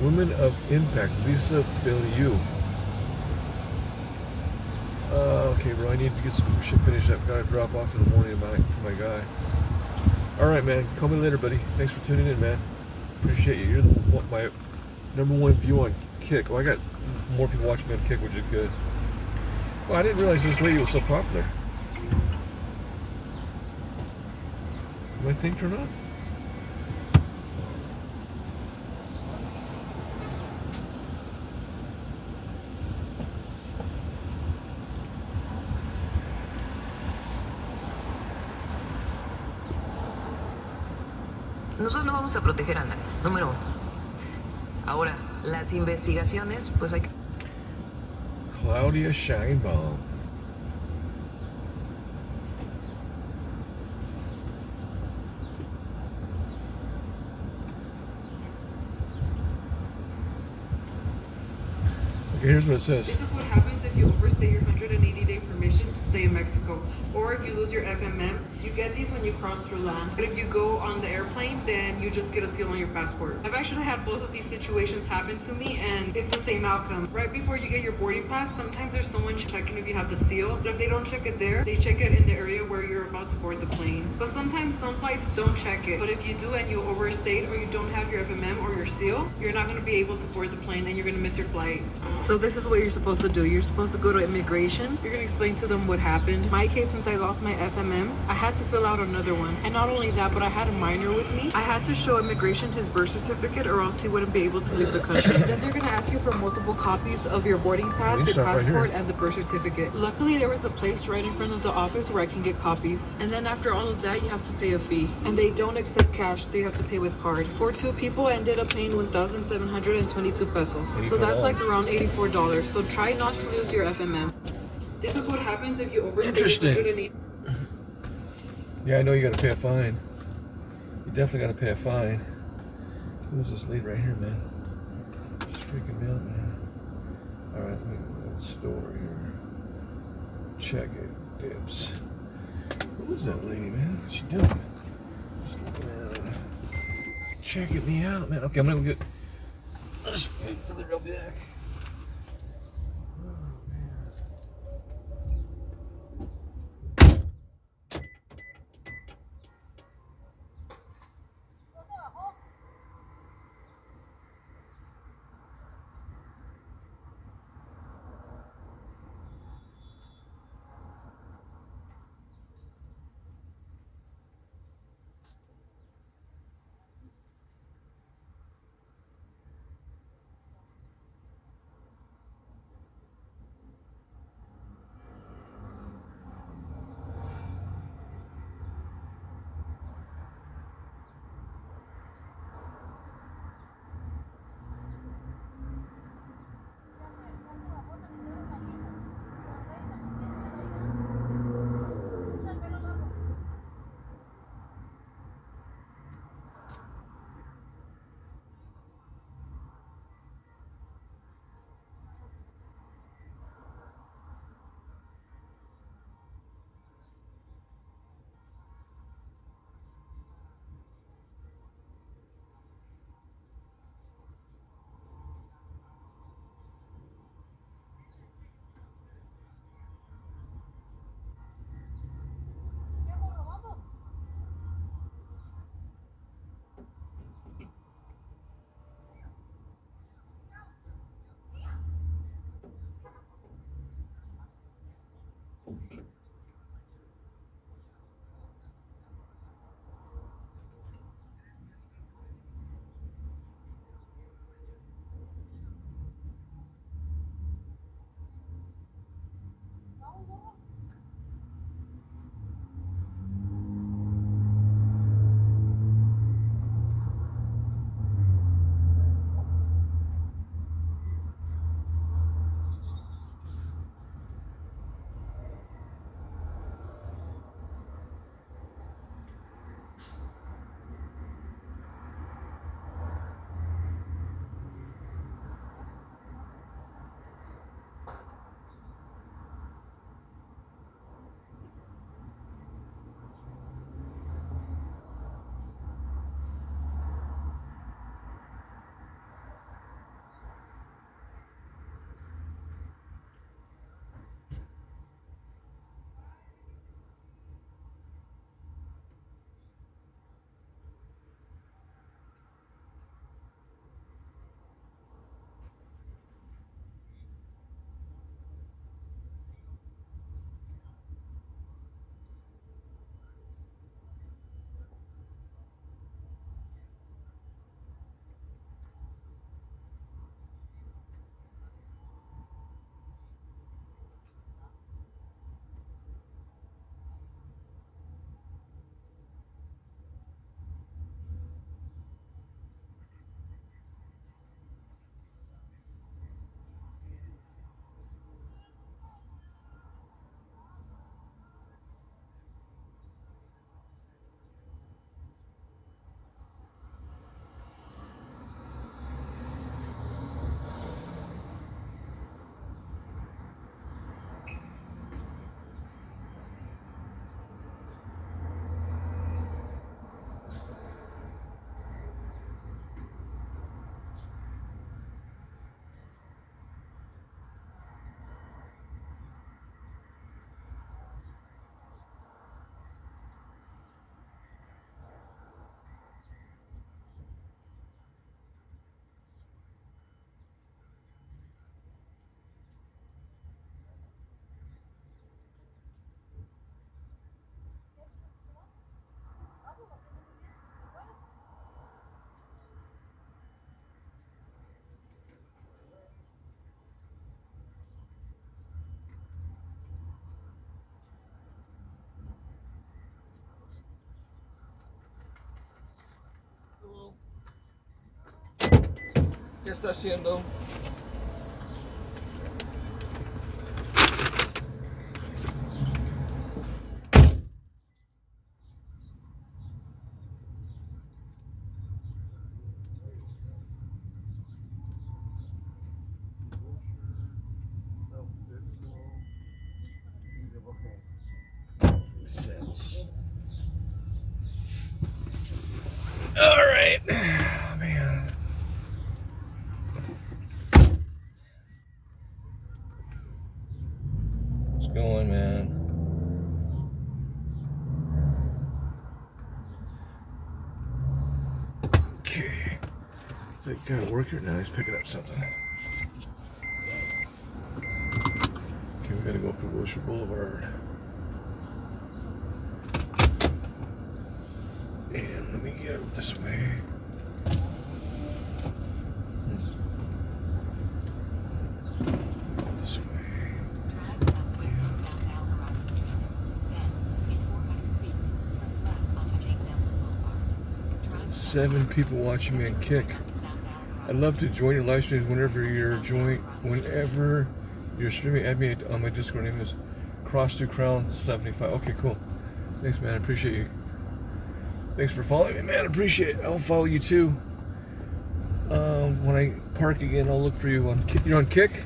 B: Women of Impact, Lisa Bellew. Okay, bro, I need to get some shit finished up. Gotta drop off in the morning to my guy. Alright, man. Call me later, buddy. Thanks for tuning in, man. Appreciate you. You're my #1 view on Kick. Well, I got more people watching me on Kick, which is good. Well, I didn't realize this lady was so popular. My thing turn off?
J: Nosotros no vamos a proteger a nadie, número 1. Ahora, las investigaciones, pues hay que...
B: Claudia Scheinbaum. Okay, here's what it says.
K: This is what happens if you overstay your 180-day permission to stay in Mexico. Or if you lose your FMM, you get these when you cross through land. But if you go on the airplane, then you just get a seal on your passport. I've actually had both of these situations happen to me, and it's the same outcome. Right before you get your boarding pass, sometimes there's someone checking if you have the seal. But if they don't check it there, they check it in the area where you're about to board the plane. But sometimes some flights don't check it. But if you do and you overstayed or you don't have your FMM or your seal, you're not going to be able to board the plane and you're going to miss your flight. So this is what you're supposed to do. You're supposed to go to immigration. You're going to explain to them what happened. In my case, since I lost my FMM, I had to fill out another one. And not only that, but I had a minor with me. I had to show immigration his birth certificate or else he wouldn't be able to leave the country. Then they're going to ask you for multiple copies of your boarding pass, your passport, and the birth certificate. Luckily, there was a place right in front of the office where I can get copies. And then after all of that, you have to pay a fee. And they don't accept cash, so you have to pay with card. For 2 people, I ended up paying 1,722 pesos. So that's like around $84. So try not to lose your FMM. This is what happens if you overstay.
B: Interesting. Yeah, I know you gotta pay a fine. You definitely gotta pay a fine. Who's this lead right here, man? She's freaking me out, man. Alright, let me go to the store here. Check it, dibs. Who is that lady, man? What's she doing? Just looking around. Checking me out, man. Okay, I'm gonna get. Let's wait for the real back. ¿Qué está haciendo? Sense. All right, oh, man. What's going, man? Okay. That guy working now. He's picking up something. Okay, we gotta go up to Wilshire Boulevard. And let me get up this way. This way. Yeah. 7 people watching me on Kick. I'd love to join your live streams whenever you're streaming. Add me on my Discord. Name is Cross2Crown75. Okay, cool. Thanks, man. I appreciate you. Thanks for following me, man. I appreciate it. I'll follow you too. When I park again, I'll look for you on Kick. You're on Kick?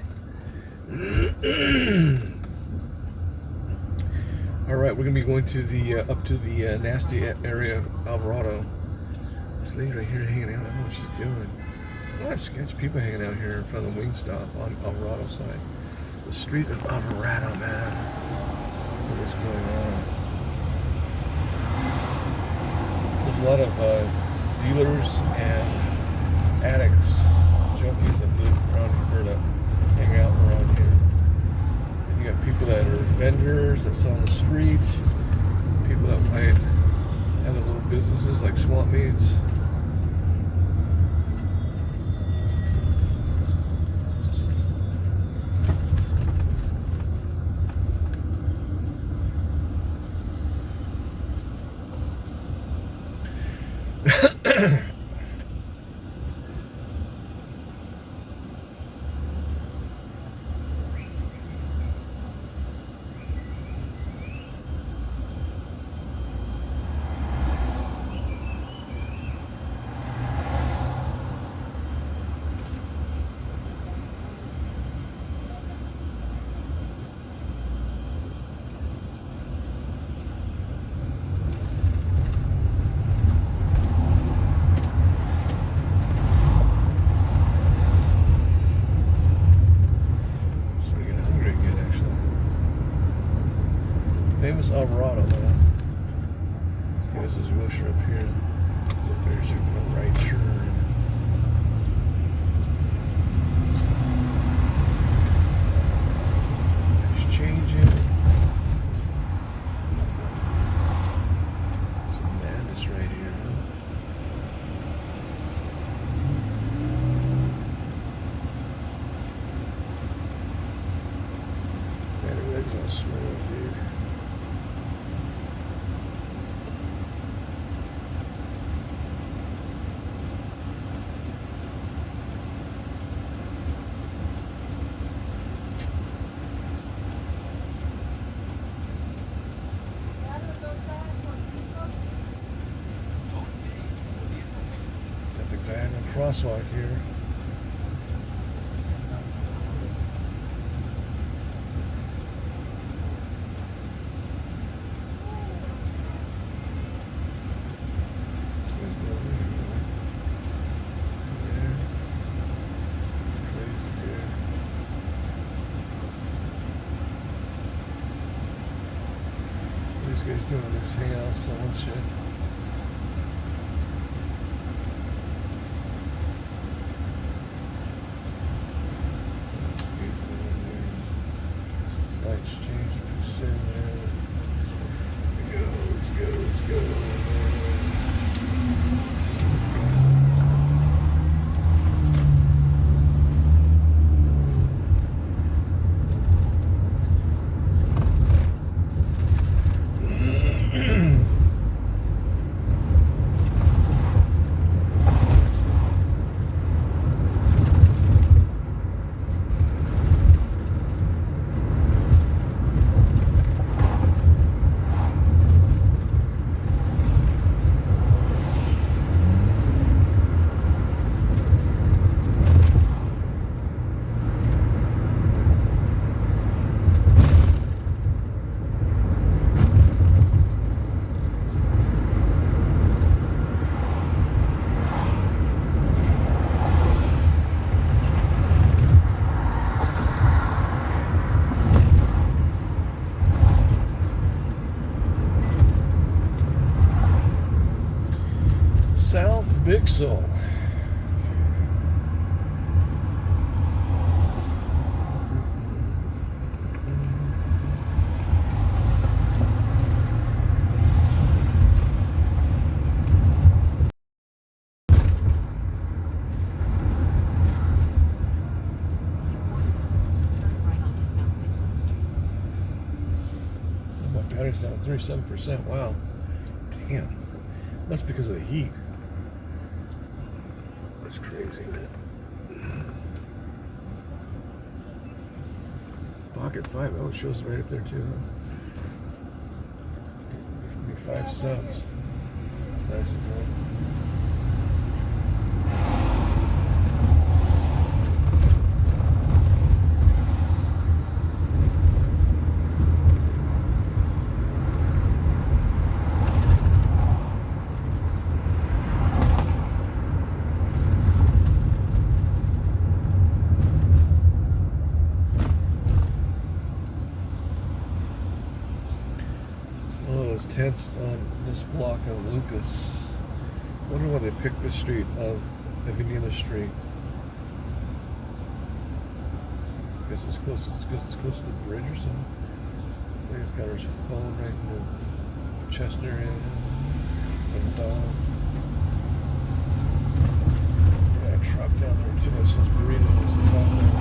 B: All right, we're gonna be going to the up to the nasty area of Alvarado. This lady right here hanging out. I don't know what she's doing. There's a lot of sketch people hanging out here in front of the Wingstop on Alvarado side. The street of Alvarado, man. What is going on? There's a lot of dealers and addicts, junkies that live around here, that hang out around here. And you got people that are vendors that sell on the street, people that might have their little businesses like swamp meats. Famous Alvarado, man. Okay, this is Wilshire up here. There's a right turn. It's changing. Some madness right here, huh? Man, the legs all swollen, dude. Crosswalk here. What are these guys doing? They just hang out selling shit. So, my battery's down 37%. Wow. Damn. That's because of the heat. That's crazy, man. Pocket 5. Oh, it shows it right up there, too, huh? Give me 5 subs. It's nice as well. Tents on this block of Lucas. I wonder why they picked this street of Avenida Street. Guess it's close. It's because it's close to the bridge or something. This lady's got her phone right in the chest area. And yeah, a truck down there too that says burritos. It's on there.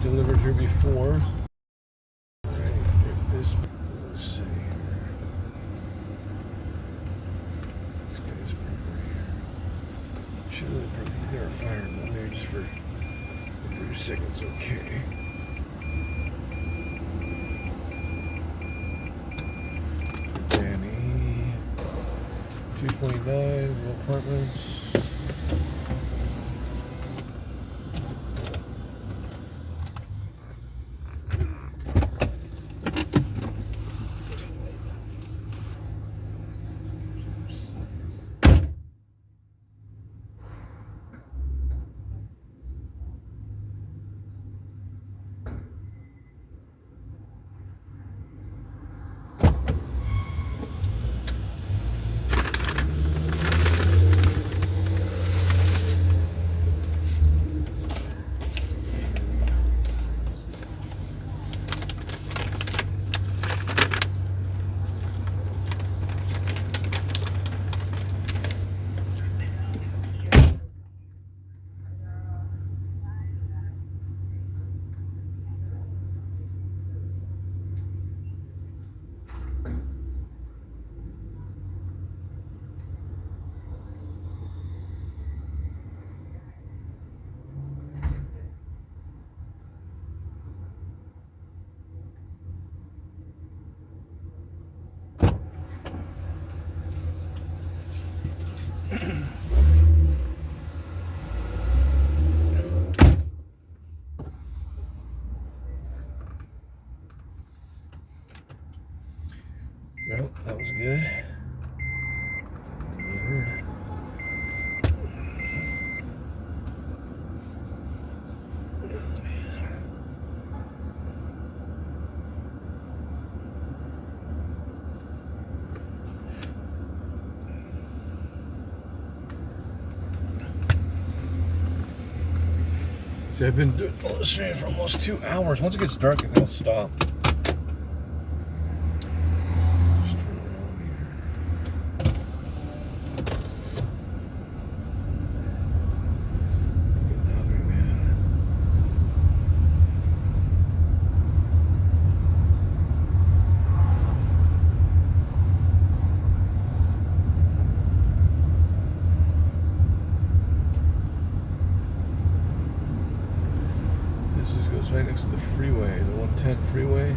B: Delivered here before. Right, this, let's see here. This guy's probably here. Should really probably get our fire, but maybe just for a brief second, it's okay. Danny, 229, apartments. Well, that was good. Delivered. Oh, man. See, I've been doing illustrating for almost 2 hours. Once it gets dark, I think I'll stop. Right next to the freeway, the 110 freeway.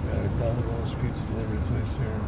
B: Got a Domino's pizza delivery place here.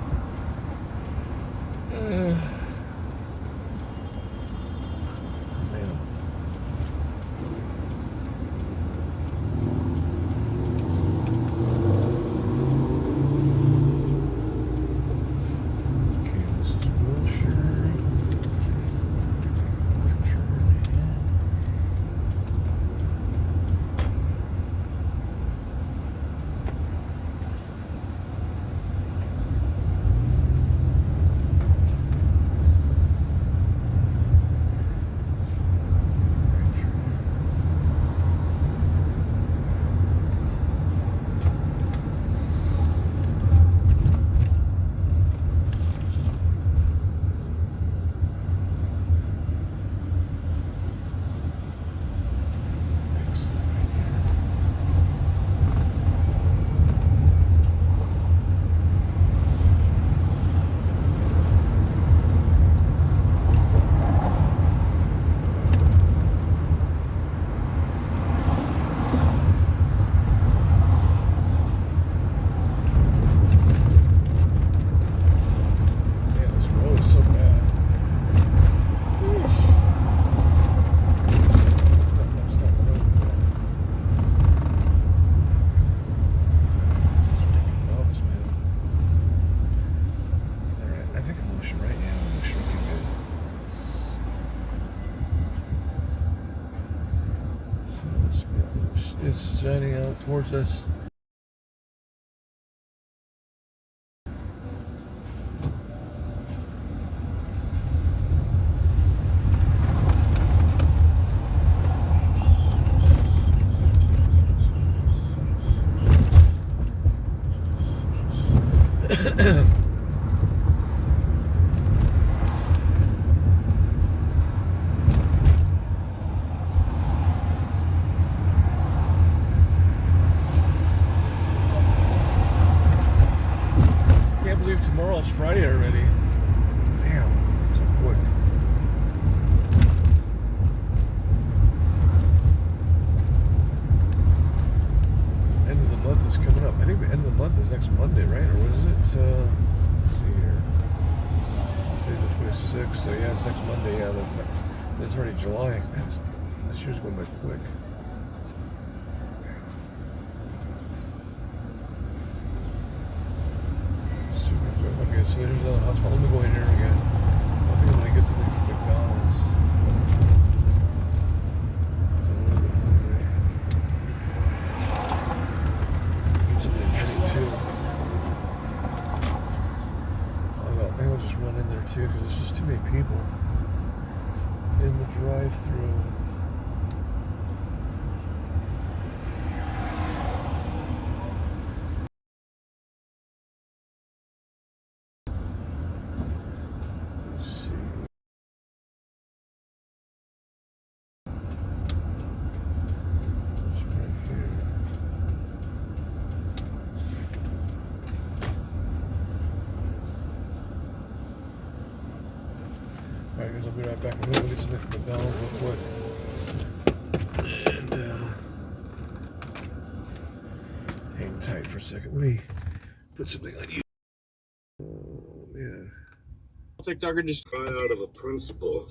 B: towards us. Tomorrow's Friday already. Damn, so quick. End of the month is coming up. I think the end of the month is next Monday, right? Or what is it? Let's see here. Today's the 26th, so yeah, it's next Monday. Yeah, that's already July. That year's going by quick. Okay, so there's another hospital. Let me go in here again. I think I'm gonna get something from McDonald's. So I'm a little bit hungry. Get something to drink too. I think I'll just run in there too because there's just too many people in the drive-through. Alright guys, I'll be right back. I'm gonna go get something from McDonald's real quick. And hang tight for a second. Let me put something on you. Oh man.
L: TikToker just
F: Cry out of a principle.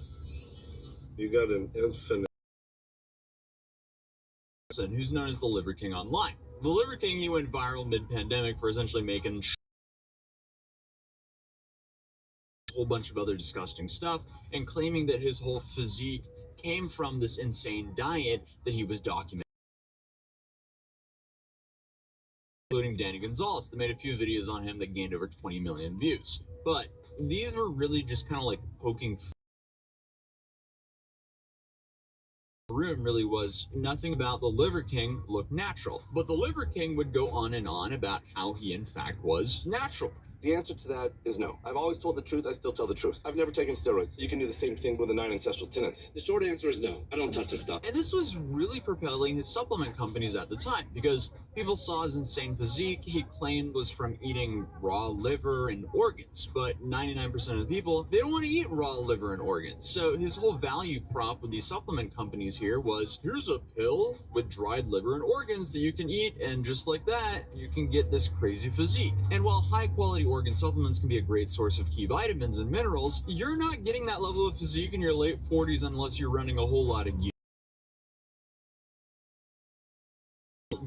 F: You got an infinite.
L: who's known as the Liver King online. The Liver King, he went viral mid-pandemic for essentially making a whole bunch of other disgusting stuff and claiming that his whole physique came from this insane diet that he was documenting, including Danny Gonzalez that made a few videos on him that gained over 20 million views. But these were really just kind of like poking the room. Really was nothing about the Liver King looked natural, but the Liver King would go on and on about how he in fact was natural.
M: The answer to that is no. I've always told the truth. I still tell the truth. I've never taken steroids. You can do the same thing with the 9 ancestral tenets. The short answer is no. I don't touch this stuff.
L: And this was really propelling his supplement companies at the time because people saw his insane physique he claimed was from eating raw liver and organs. But 99% of the people, they don't want to eat raw liver and organs. So his whole value prop with these supplement companies here was, here's a pill with dried liver and organs that you can eat, and just like that, you can get this crazy physique. And while high quality organ supplements can be a great source of key vitamins and minerals, you're not getting that level of physique in your late 40s unless you're running a whole lot of gear.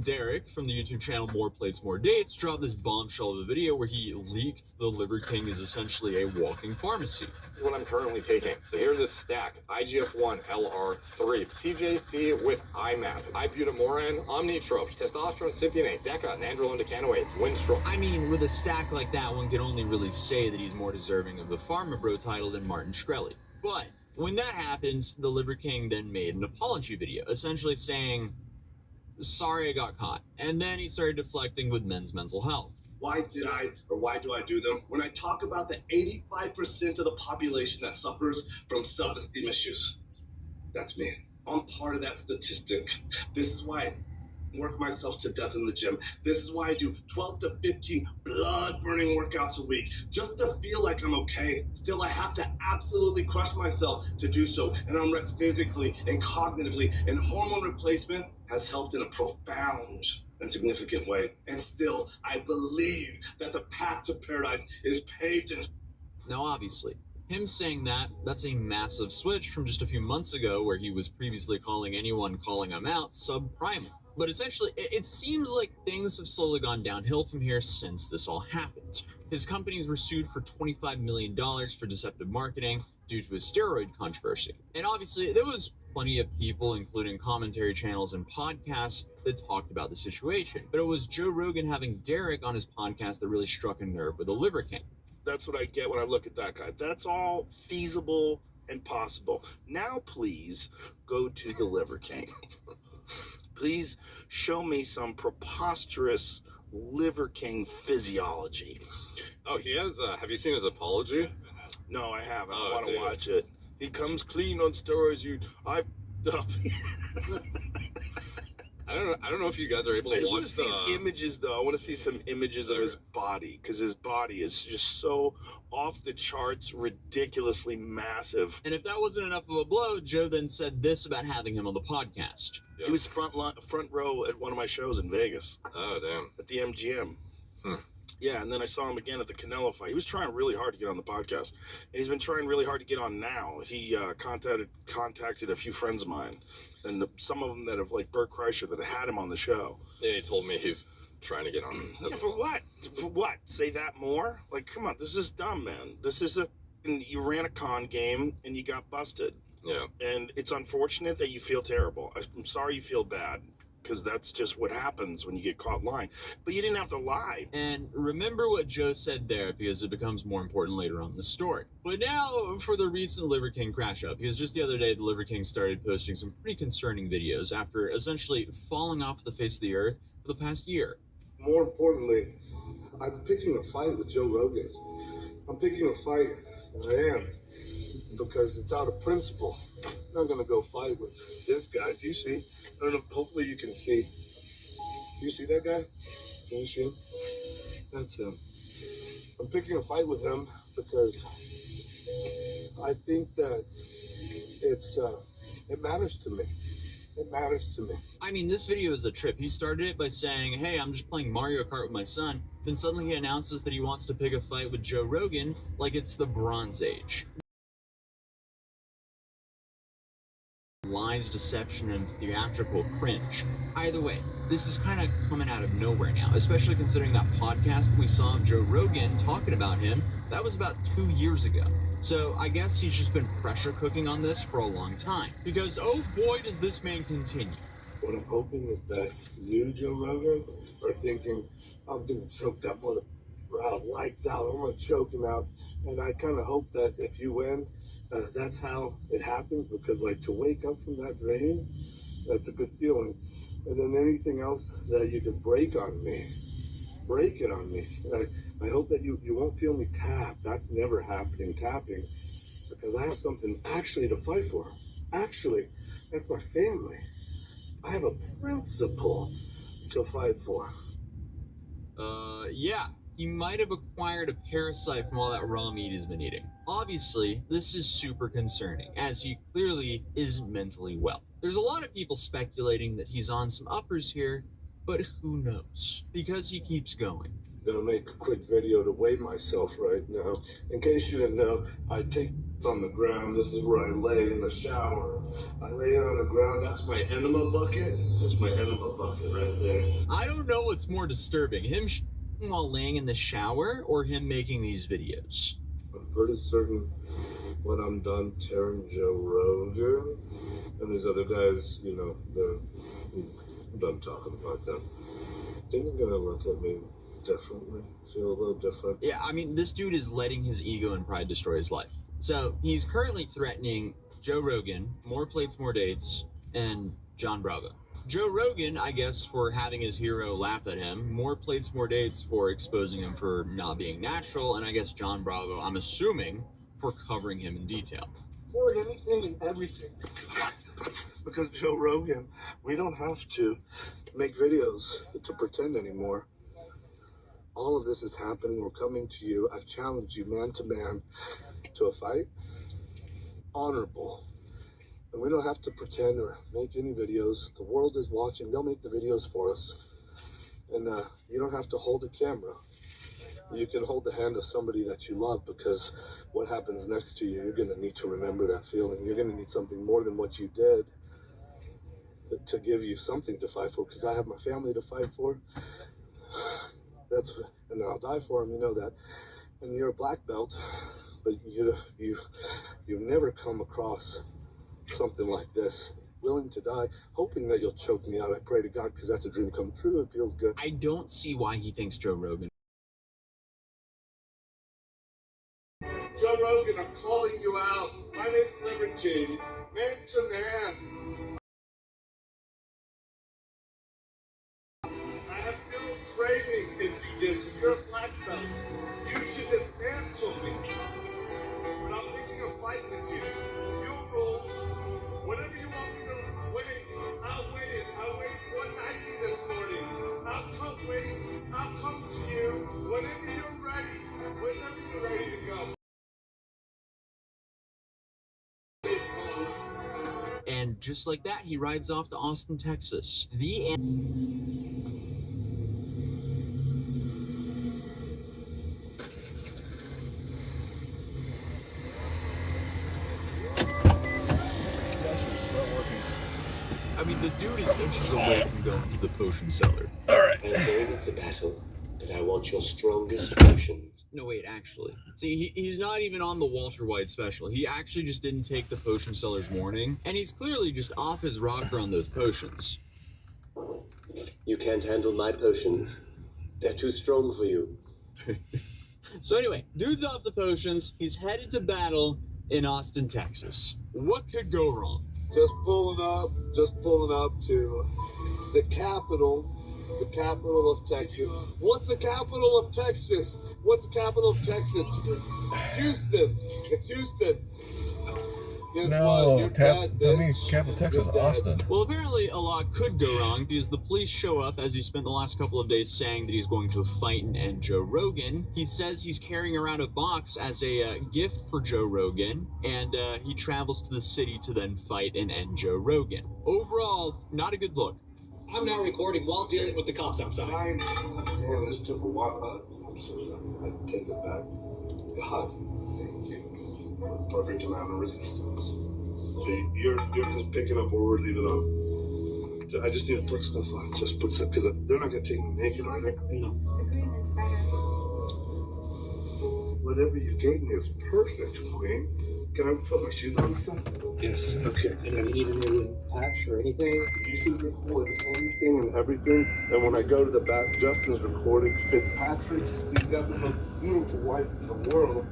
L: Derek from the YouTube channel More Plates, More Dates dropped this bombshell of a video where he leaked the Liver King is essentially a walking pharmacy.
M: This is what I'm currently taking. So here's a stack. IGF-1, LR3, CJC with IMAP, ibutamoren, omnitrope, testosterone cypionate, DECA, nandrolone decanoate, winstrol.
L: I mean, with a stack like that, one can only really say that he's more deserving of the Pharma Bro title than Martin Shkreli. But when that happens, the Liver King then made an apology video, essentially saying, sorry I got caught. And then he started deflecting with men's mental health.
N: Why do I do them? When I talk about the 85% of the population that suffers from self-esteem issues, that's me. I'm part of that statistic. This is why I work myself to death in the gym. This is why I do 12 to 15 blood-burning workouts a week, just to feel like I'm okay. Still, I have to absolutely crush myself to do so, and I'm wrecked physically and cognitively, and hormone replacement has helped in a profound and significant way. And still, I believe that the path to paradise is paved in...
L: Now, obviously, him saying that, that's a massive switch from just a few months ago where he was previously calling anyone calling him out subprimal. But essentially, it seems like things have slowly gone downhill from here since this all happened. His companies were sued for $25 million for deceptive marketing due to his steroid controversy. And obviously, there was plenty of people, including commentary channels and podcasts, that talked about the situation. But it was Joe Rogan having Derek on his podcast that really struck a nerve with the Liver King.
O: That's what I get when I look at that guy. That's all feasible and possible. Now, please go to the Liver King. Please show me some preposterous Liver King physiology.
M: Oh, he has. Have you seen his apology?
O: No, I haven't. I
M: Oh,
O: want to
M: dude.
O: watch it. He comes clean on steroids.
M: I don't know if you guys are able
O: I
M: to
O: just want
M: watch
O: to see his images, though. I want to see some images of his body, because his body is just so off the charts, ridiculously massive.
L: And if that wasn't enough of a blow, Joe then said this about having him on the podcast.
O: He was front row at one of my shows in Vegas.
M: Oh, damn.
O: At the MGM. Yeah, and then I saw him again at the Canelo fight. He was trying really hard to get on the podcast. And he's been trying really hard to get on now. He contacted a few friends of mine. And some of them that have, like Bert Kreischer, that had him on the show.
M: Yeah, he told me he's trying to get on.
O: Yeah, for what? For what? Say that more? Like, come on, this is dumb, man. This is you ran a con game and you got busted.
M: Yeah.
O: And it's unfortunate that you feel terrible. I'm sorry you feel bad, because that's just what happens when you get caught lying. But you didn't have to lie.
L: And remember what Joe said there, because it becomes more important later on in the story. But now for the recent Liver King crash up, because just the other day the Liver King started posting some pretty concerning videos after essentially falling off the face of the earth for the past year.
P: More importantly, I'm picking a fight with Joe Rogan. I'm picking a fight, and I am, because it's out of principle. I'm not going to go fight with this guy. Do you see? I don't know, hopefully you can see. Do you see that guy? Can you see him? That's him. I'm picking a fight with him because I think that it matters to me. It matters to me.
L: I mean, this video is a trip. He started it by saying, hey, I'm just playing Mario Kart with my son. Then suddenly he announces that he wants to pick a fight with Joe Rogan like it's the Bronze Age. Lies, deception, and theatrical cringe. Either way, this is kind of coming out of nowhere now, especially considering that podcast that we saw of Joe Rogan talking about him, that was about 2 years ago. So I guess he's just been pressure cooking on this for a long time, because oh boy does this man continue.
P: What I'm hoping is that you, Joe Rogan, are thinking, I'm going to choke that mother lights out. I'm going to choke him out. And I kind of hope that if you win, that's how it happens, because like to wake up from that dream, that's a good feeling. And then anything else that you can break on me, break it on me. I hope that you won't feel me tap. That's never happening, tapping, because I have something actually to fight for. Actually, that's my family. I have a principle to fight for.
L: Yeah. He might have acquired a parasite from all that raw meat he's been eating. Obviously, this is super concerning, as he clearly isn't mentally well. There's a lot of people speculating that he's on some uppers here, but who knows? Because he keeps going.
P: I'm gonna make a quick video to weigh myself right now. In case you didn't know, I take on the ground. This is where I lay in the shower. I lay on the ground. That's my enema bucket. That's my enema bucket right there.
L: I don't know what's more disturbing, him while laying in the shower or him making these videos.
P: I'm pretty certain when I'm done tearing Joe Rogan and these other guys, you know, I'm done talking about them. I think I'm gonna look at me differently, feel a little different.
L: Yeah, I mean, this dude is letting his ego and pride destroy his life. So he's currently threatening Joe Rogan, More Plates, More Dates, and John Bravo. Joe Rogan, I guess, for having his hero laugh at him, More Plates, More Dates for exposing him for not being natural, and I guess John Bravo, I'm assuming, for covering him in detail.
P: More than anything and everything. Because Joe Rogan, we don't have to make videos to pretend anymore. All of this is happening. We're coming to you. I've challenged you man to man to a fight. Honorable. And we don't have to pretend or make any videos. The world is watching. They'll make the videos for us. And you don't have to hold a camera. You can hold the hand of somebody that you love, because what happens next to you, you're going to need to remember that feeling. You're going to need something more than what you did to give you something to fight for, because I have my family to fight for. And I'll die for them, you know that. And you're a black belt, but you've never come across something like this. Willing to die, hoping that you'll choke me out. I pray to God, because that's a dream come true. It feels good.
L: I don't see why he thinks Joe Rogan.
P: Joe Rogan, I'm calling you out. My name's Liberty, man to man. I have no training in jiu-jitsu. You're a black belt. You should dismantle me. But I'm picking a fight with you. You'll roll. Whatever you want me to win, I'll win it. I weighed 190 this morning. I'll come to you whenever you're ready. Whenever you're ready to go.
L: And just like that, he rides off to Austin, Texas. The end. I mean, the dude is inches away from going to the potion cellar.
B: Alright.
Q: I'm going into battle, but I want your strongest potions.
L: No, wait, actually. See, he's not even on the Walter White special. He actually just didn't take the potion seller's warning, and he's clearly just off his rocker on those potions.
Q: You can't handle my potions. They're too strong for you.
L: So anyway, dude's off the potions. He's headed to battle in Austin, Texas. What could go wrong?
P: Just pulling up to the capital of Texas. What's the capital of Texas? What's the capital of Texas? Houston. It's Houston. Guess
B: No, capital Texas, Austin.
L: Well, apparently a lot could go wrong because the police show up as he spent the last couple of days saying that he's going to fight and end Joe Rogan. He says he's carrying around a box as a gift for Joe Rogan, and he travels to the city to then fight and end Joe Rogan. Overall, not a good look.
Q: I'm now recording while dealing with the cops outside.
P: Man, this took a while. I'm so sorry. I take it back. God, thank you. Perfect amount of resistance. So you're just picking up where we're leaving off. So I just need to put stuff on. Just put stuff, because they're not going to take me naked or anything. No. Whatever you gave me is perfect, Queen. Can I put my shoes on and stuff?
Q: Yes.
P: Okay.
Q: And do you need a new patch or anything?
P: You should record anything and everything. And when I go to the back, Justin's recording. Fitzpatrick, you've got the most beautiful wife in the world.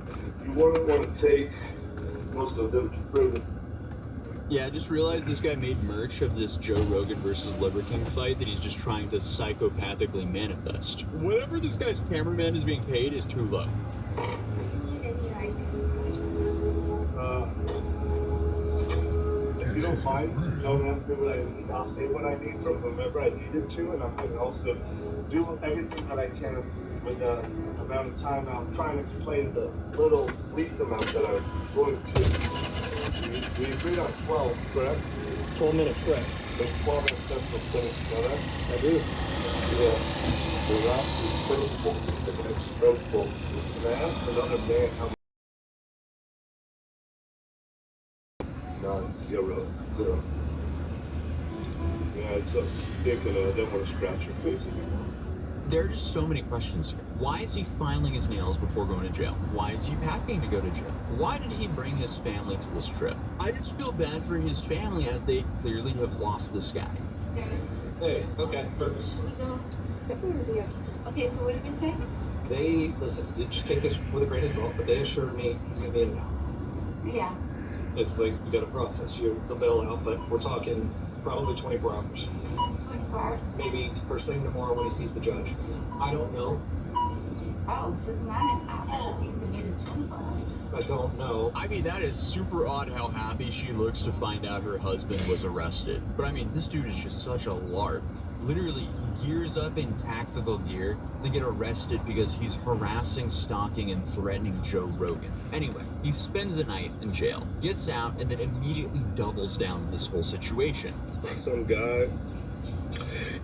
P: You wouldn't want to take most of them to prison.
L: Yeah, I just realized this guy made merch of this Joe Rogan versus Liver King fight that he's just trying to psychopathically manifest. Whatever this guy's cameraman is being paid is too low.
P: If you don't mind, I'll say what I need from whomever I need it to, and I'm going to also do everything that I can with the amount of time I'm trying to explain the little least amount that I'm going to. We agreed on 12, correct?
Q: 12 minutes, correct.
P: There's 12 minutes central finish, correct?
Q: I do.
P: Yeah. The last is principle. It's principle. Can I ask another man how much? None, zero. Yeah, it's just sticking. I don't want to scratch your face anymore.
L: There are just so many questions here. Why is he filing his nails before going to jail? Why is he packing to go to jail? Why did he bring his family to this trip? I just feel bad for his family as they clearly have lost this guy.
Q: Hey, okay, purpose.
A: Okay, so what did you say?
Q: They, listen, you just take this with a grain of salt, but they assured me he's going to be in and out.
A: Yeah.
Q: It's like, you got to process the bail out, but we're talking probably 24 hours.
A: 24 hours?
Q: Maybe first thing tomorrow when he sees the judge. I don't know.
A: Oh, so it's not an hour. It's going to be the 24 hours.
Q: I don't know.
L: I mean, that is super odd how happy she looks to find out her husband was arrested. But I mean, this dude is just such a larp. Literally gears up in tactical gear to get arrested because he's harassing, stalking, and threatening Joe Rogan. Anyway, he spends a night in jail, gets out, and then immediately doubles down on this whole situation.
P: Some guy,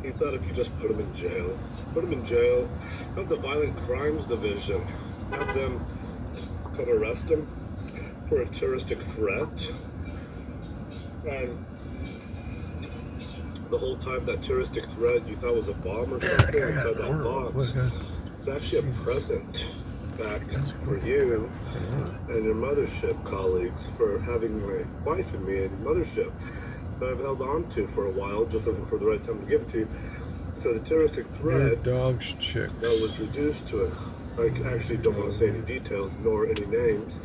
P: he thought if you just put him in jail, have the Violent Crimes Division, have them come arrest him for a terroristic threat, and the whole time that terroristic threat you thought was a bomb or something inside that box, it's actually a present. back for you and your mothership colleagues for having my wife and me in mothership that I've held on to for a while, just looking for the right time to give it to you. So the terroristic threat
B: dog's chicks.
P: that was reduced to it. I actually don't want to say any details nor any names.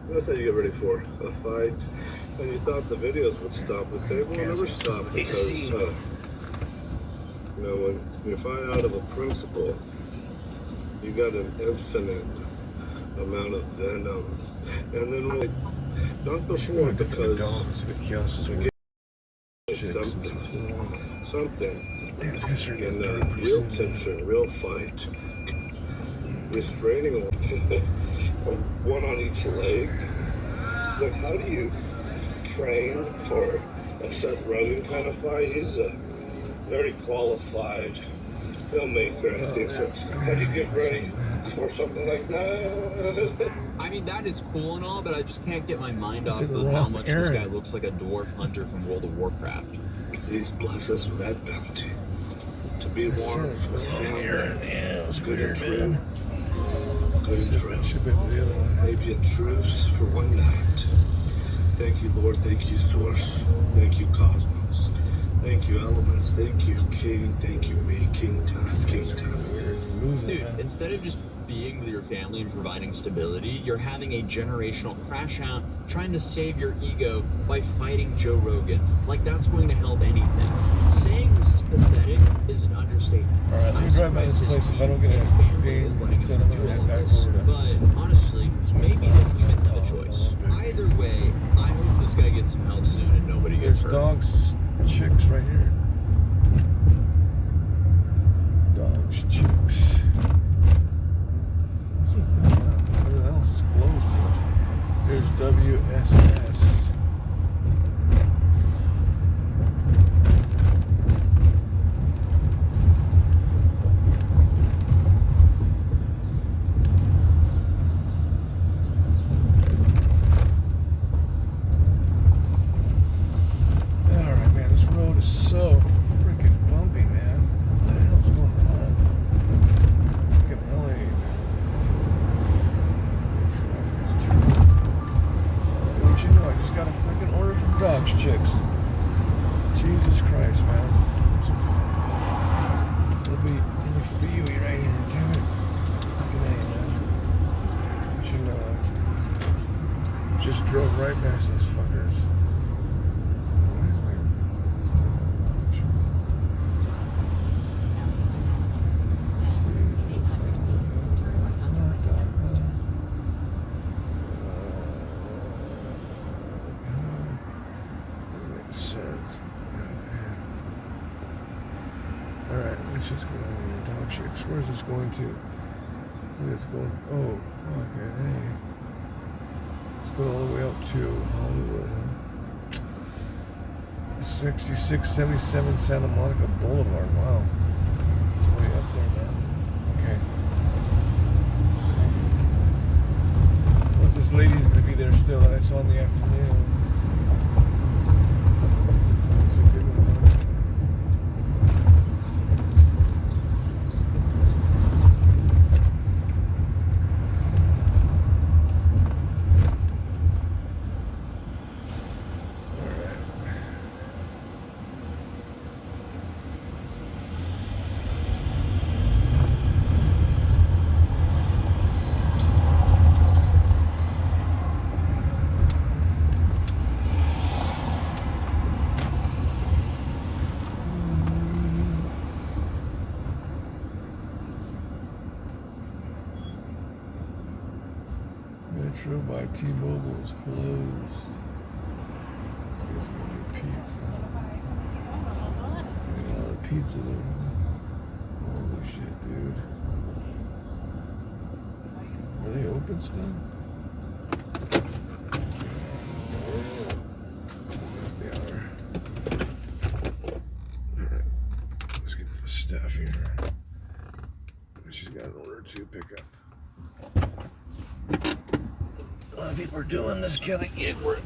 P: That's how you get ready for a fight. And you thought the videos would stop, but they will never stop because, you know, when you fight out of a principle, you got an infinite amount of venom. And then wait, not before, because we get something, and real tension, real fight, restraining one on each leg. Like, how do you train for a Seth Rogen kind of fight? He's a very qualified filmmaker, I think. So how do you get ready for something like that?
L: I mean, that is cool and all, but I just can't get my mind off of how much this guy looks like a dwarf hunter from World of Warcraft.
P: Please bless us with that bounty. To be one of the family. Good and true. Good and true. Maybe a truce for one night. Thank you, Lord. Thank you, Source. Thank you, Cosmos. Thank you, Elements. Thank you, King. Thank you, me. King Time. King Time.
L: Dude, instead of just being with your family and providing stability, you're having a generational crash out trying to save your ego by fighting Joe Rogan. Like, that's going to help anything. Saying this is pathetic is an understatement.
B: Alright, let me drive by this place. If I don't get a game, then I'm gonna head back over to...
L: But honestly, maybe they don't even have a choice. Either way, I hope this guy gets some help soon and nobody gets hurt.
B: There's dogs, chicks right here. Dogs, chicks. Everything else is closed. Here's WSS. Alright, man, this road is so freaking bumpy, man. What the hell's going on? Freaking LA, man. Traffic is terrible. Don't you know, I just got a freaking order from Dogs Chicks. Jesus Christ, man. It'll be for the Yui right here, damn it. Fucking A, man. Don't you know, I just drove right past those fuckers. Alright, let's just go down here. Dog chicks. Where's this going to? Where's it's going? Oh, fucking hey. Let's go all the way up to Hollywood, huh? 6677 Santa Monica Boulevard. Wow. It's way up there, man. Okay. But this lady's gonna be there still that I saw in the afternoon. It's a good one. Metro by T-Mobile is closed. There's gonna be pizza. Got all the pizza there. Holy shit, dude. Are they open still? They are. Alright. Let's get this stuff here. She's got an order to pick up. A lot of people are doing this kind of gig work.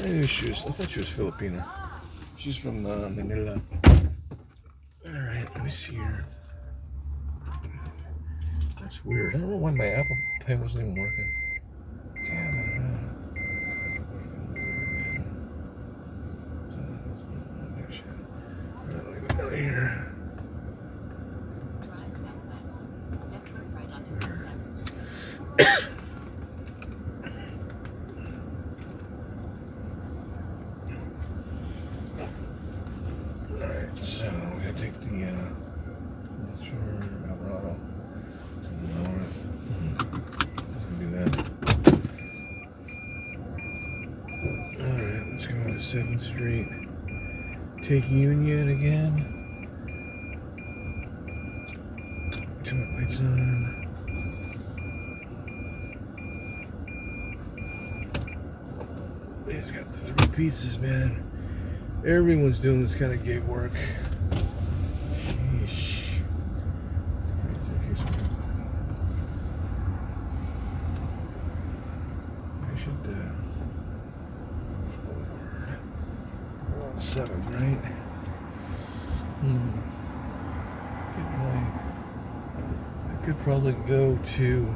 B: I thought she was Filipino. She's from Manila. Alright, let me see here. That's weird. I don't know why my Apple Pay wasn't even working. Damn it. Alright, let me go down here.
R: Drive southwest. Then turn right onto the 7th Street.
B: Alright, so we're gonna take the Alvarado to the north. Let's go do that. Alright, let's go to 7th Street. Take Union again. Turn the lights on. He's got the 3 pizzas, man. Everyone's doing this kind of gig work. Sheesh. I should, we're on 7th, right? I could probably go to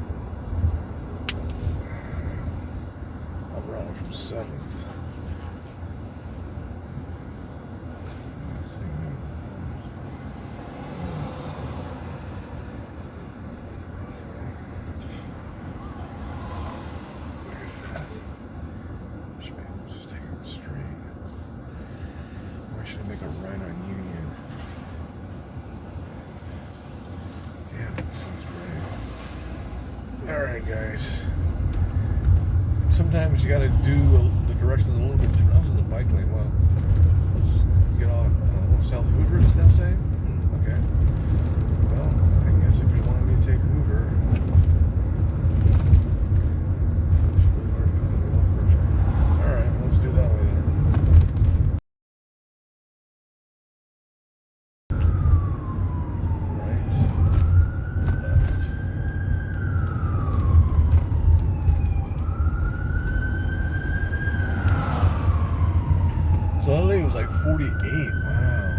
B: Alvarado from 7th. Alright guys, sometimes you gotta do the directions a little bit different. I was in the bike lane, well, I'll just get on South Hoover, is that saying? Okay, well, I guess if you wanted me to take Hoover, alright, let's do that way then. So LA was like 48. Wow.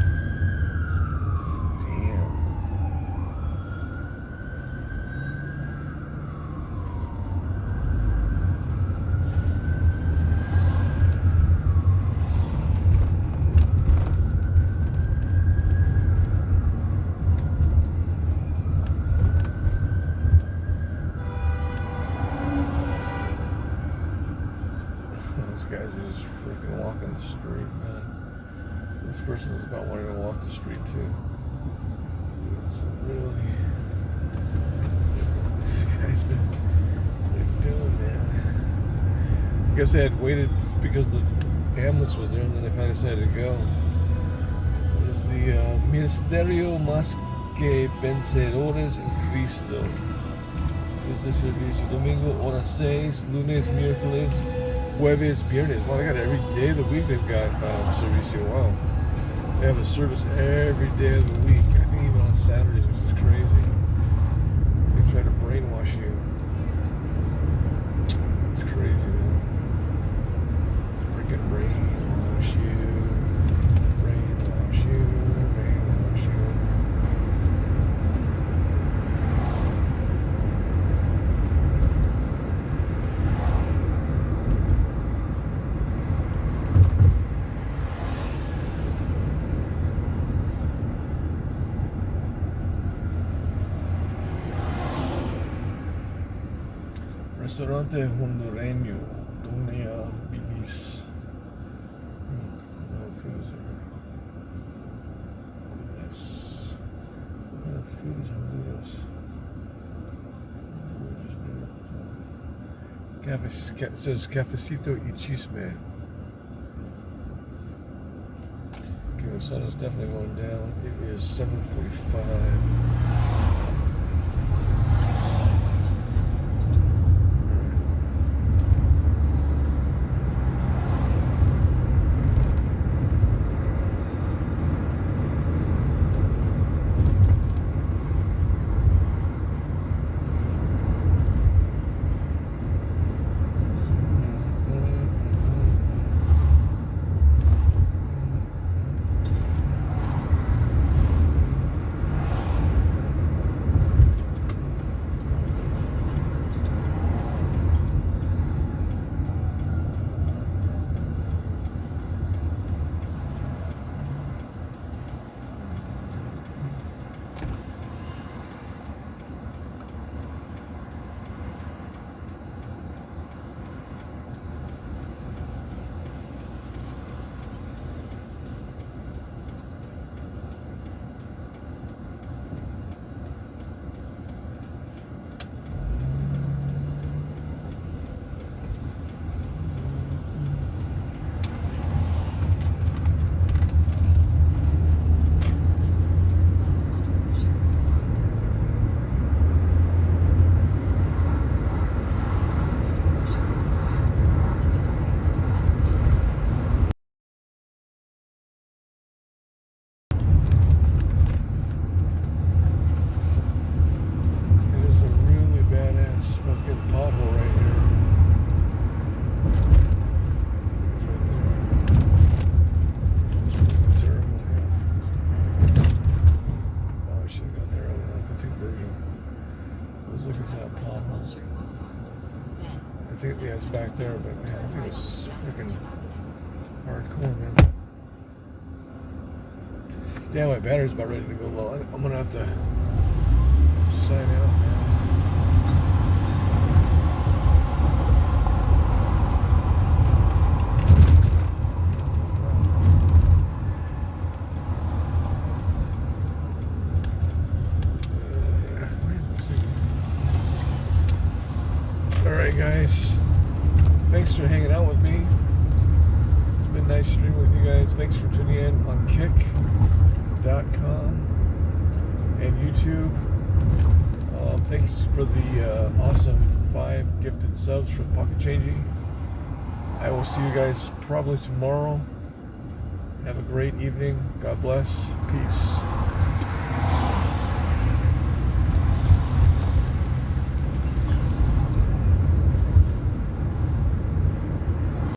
B: Damn. Those guys are just freaking walking the street, man. This person is about wanting to walk the street too. So really, these guys been, what are you doing, man? I guess they had waited because the ambulance was there, and then they finally decided to go. There's the Ministerio Más que Vencedores en Cristo. Desde servicio domingo, hora 6, lunes, miércoles, jueves, viernes. Wow, they got every day of the week they've got servicio. Wow. They have a service every day of the week. I think even on Saturdays, which is crazy. They try to brainwash you. It's crazy, man. Freaking brainwash you. Brainwash you. Brainwash you. Restaurante hondureño, Doña Bibis. No food is there. Yes. What kind of food is Honduras? It says cafecito y chisme. Okay, the sun is definitely going down. It is 7:45. was looking for that palm. I think it's back there, but man, I think it's freaking hardcore, man. Damn, my battery's about ready to go low. I'm gonna have to sign out, man. Alright guys, thanks for hanging out with me. It's been nice streaming with you guys. Thanks for tuning in on kick.com and YouTube. Thanks for the awesome 5 gifted subs from Pocket Changey. I will see you guys probably tomorrow. Have a great evening. God bless. Peace.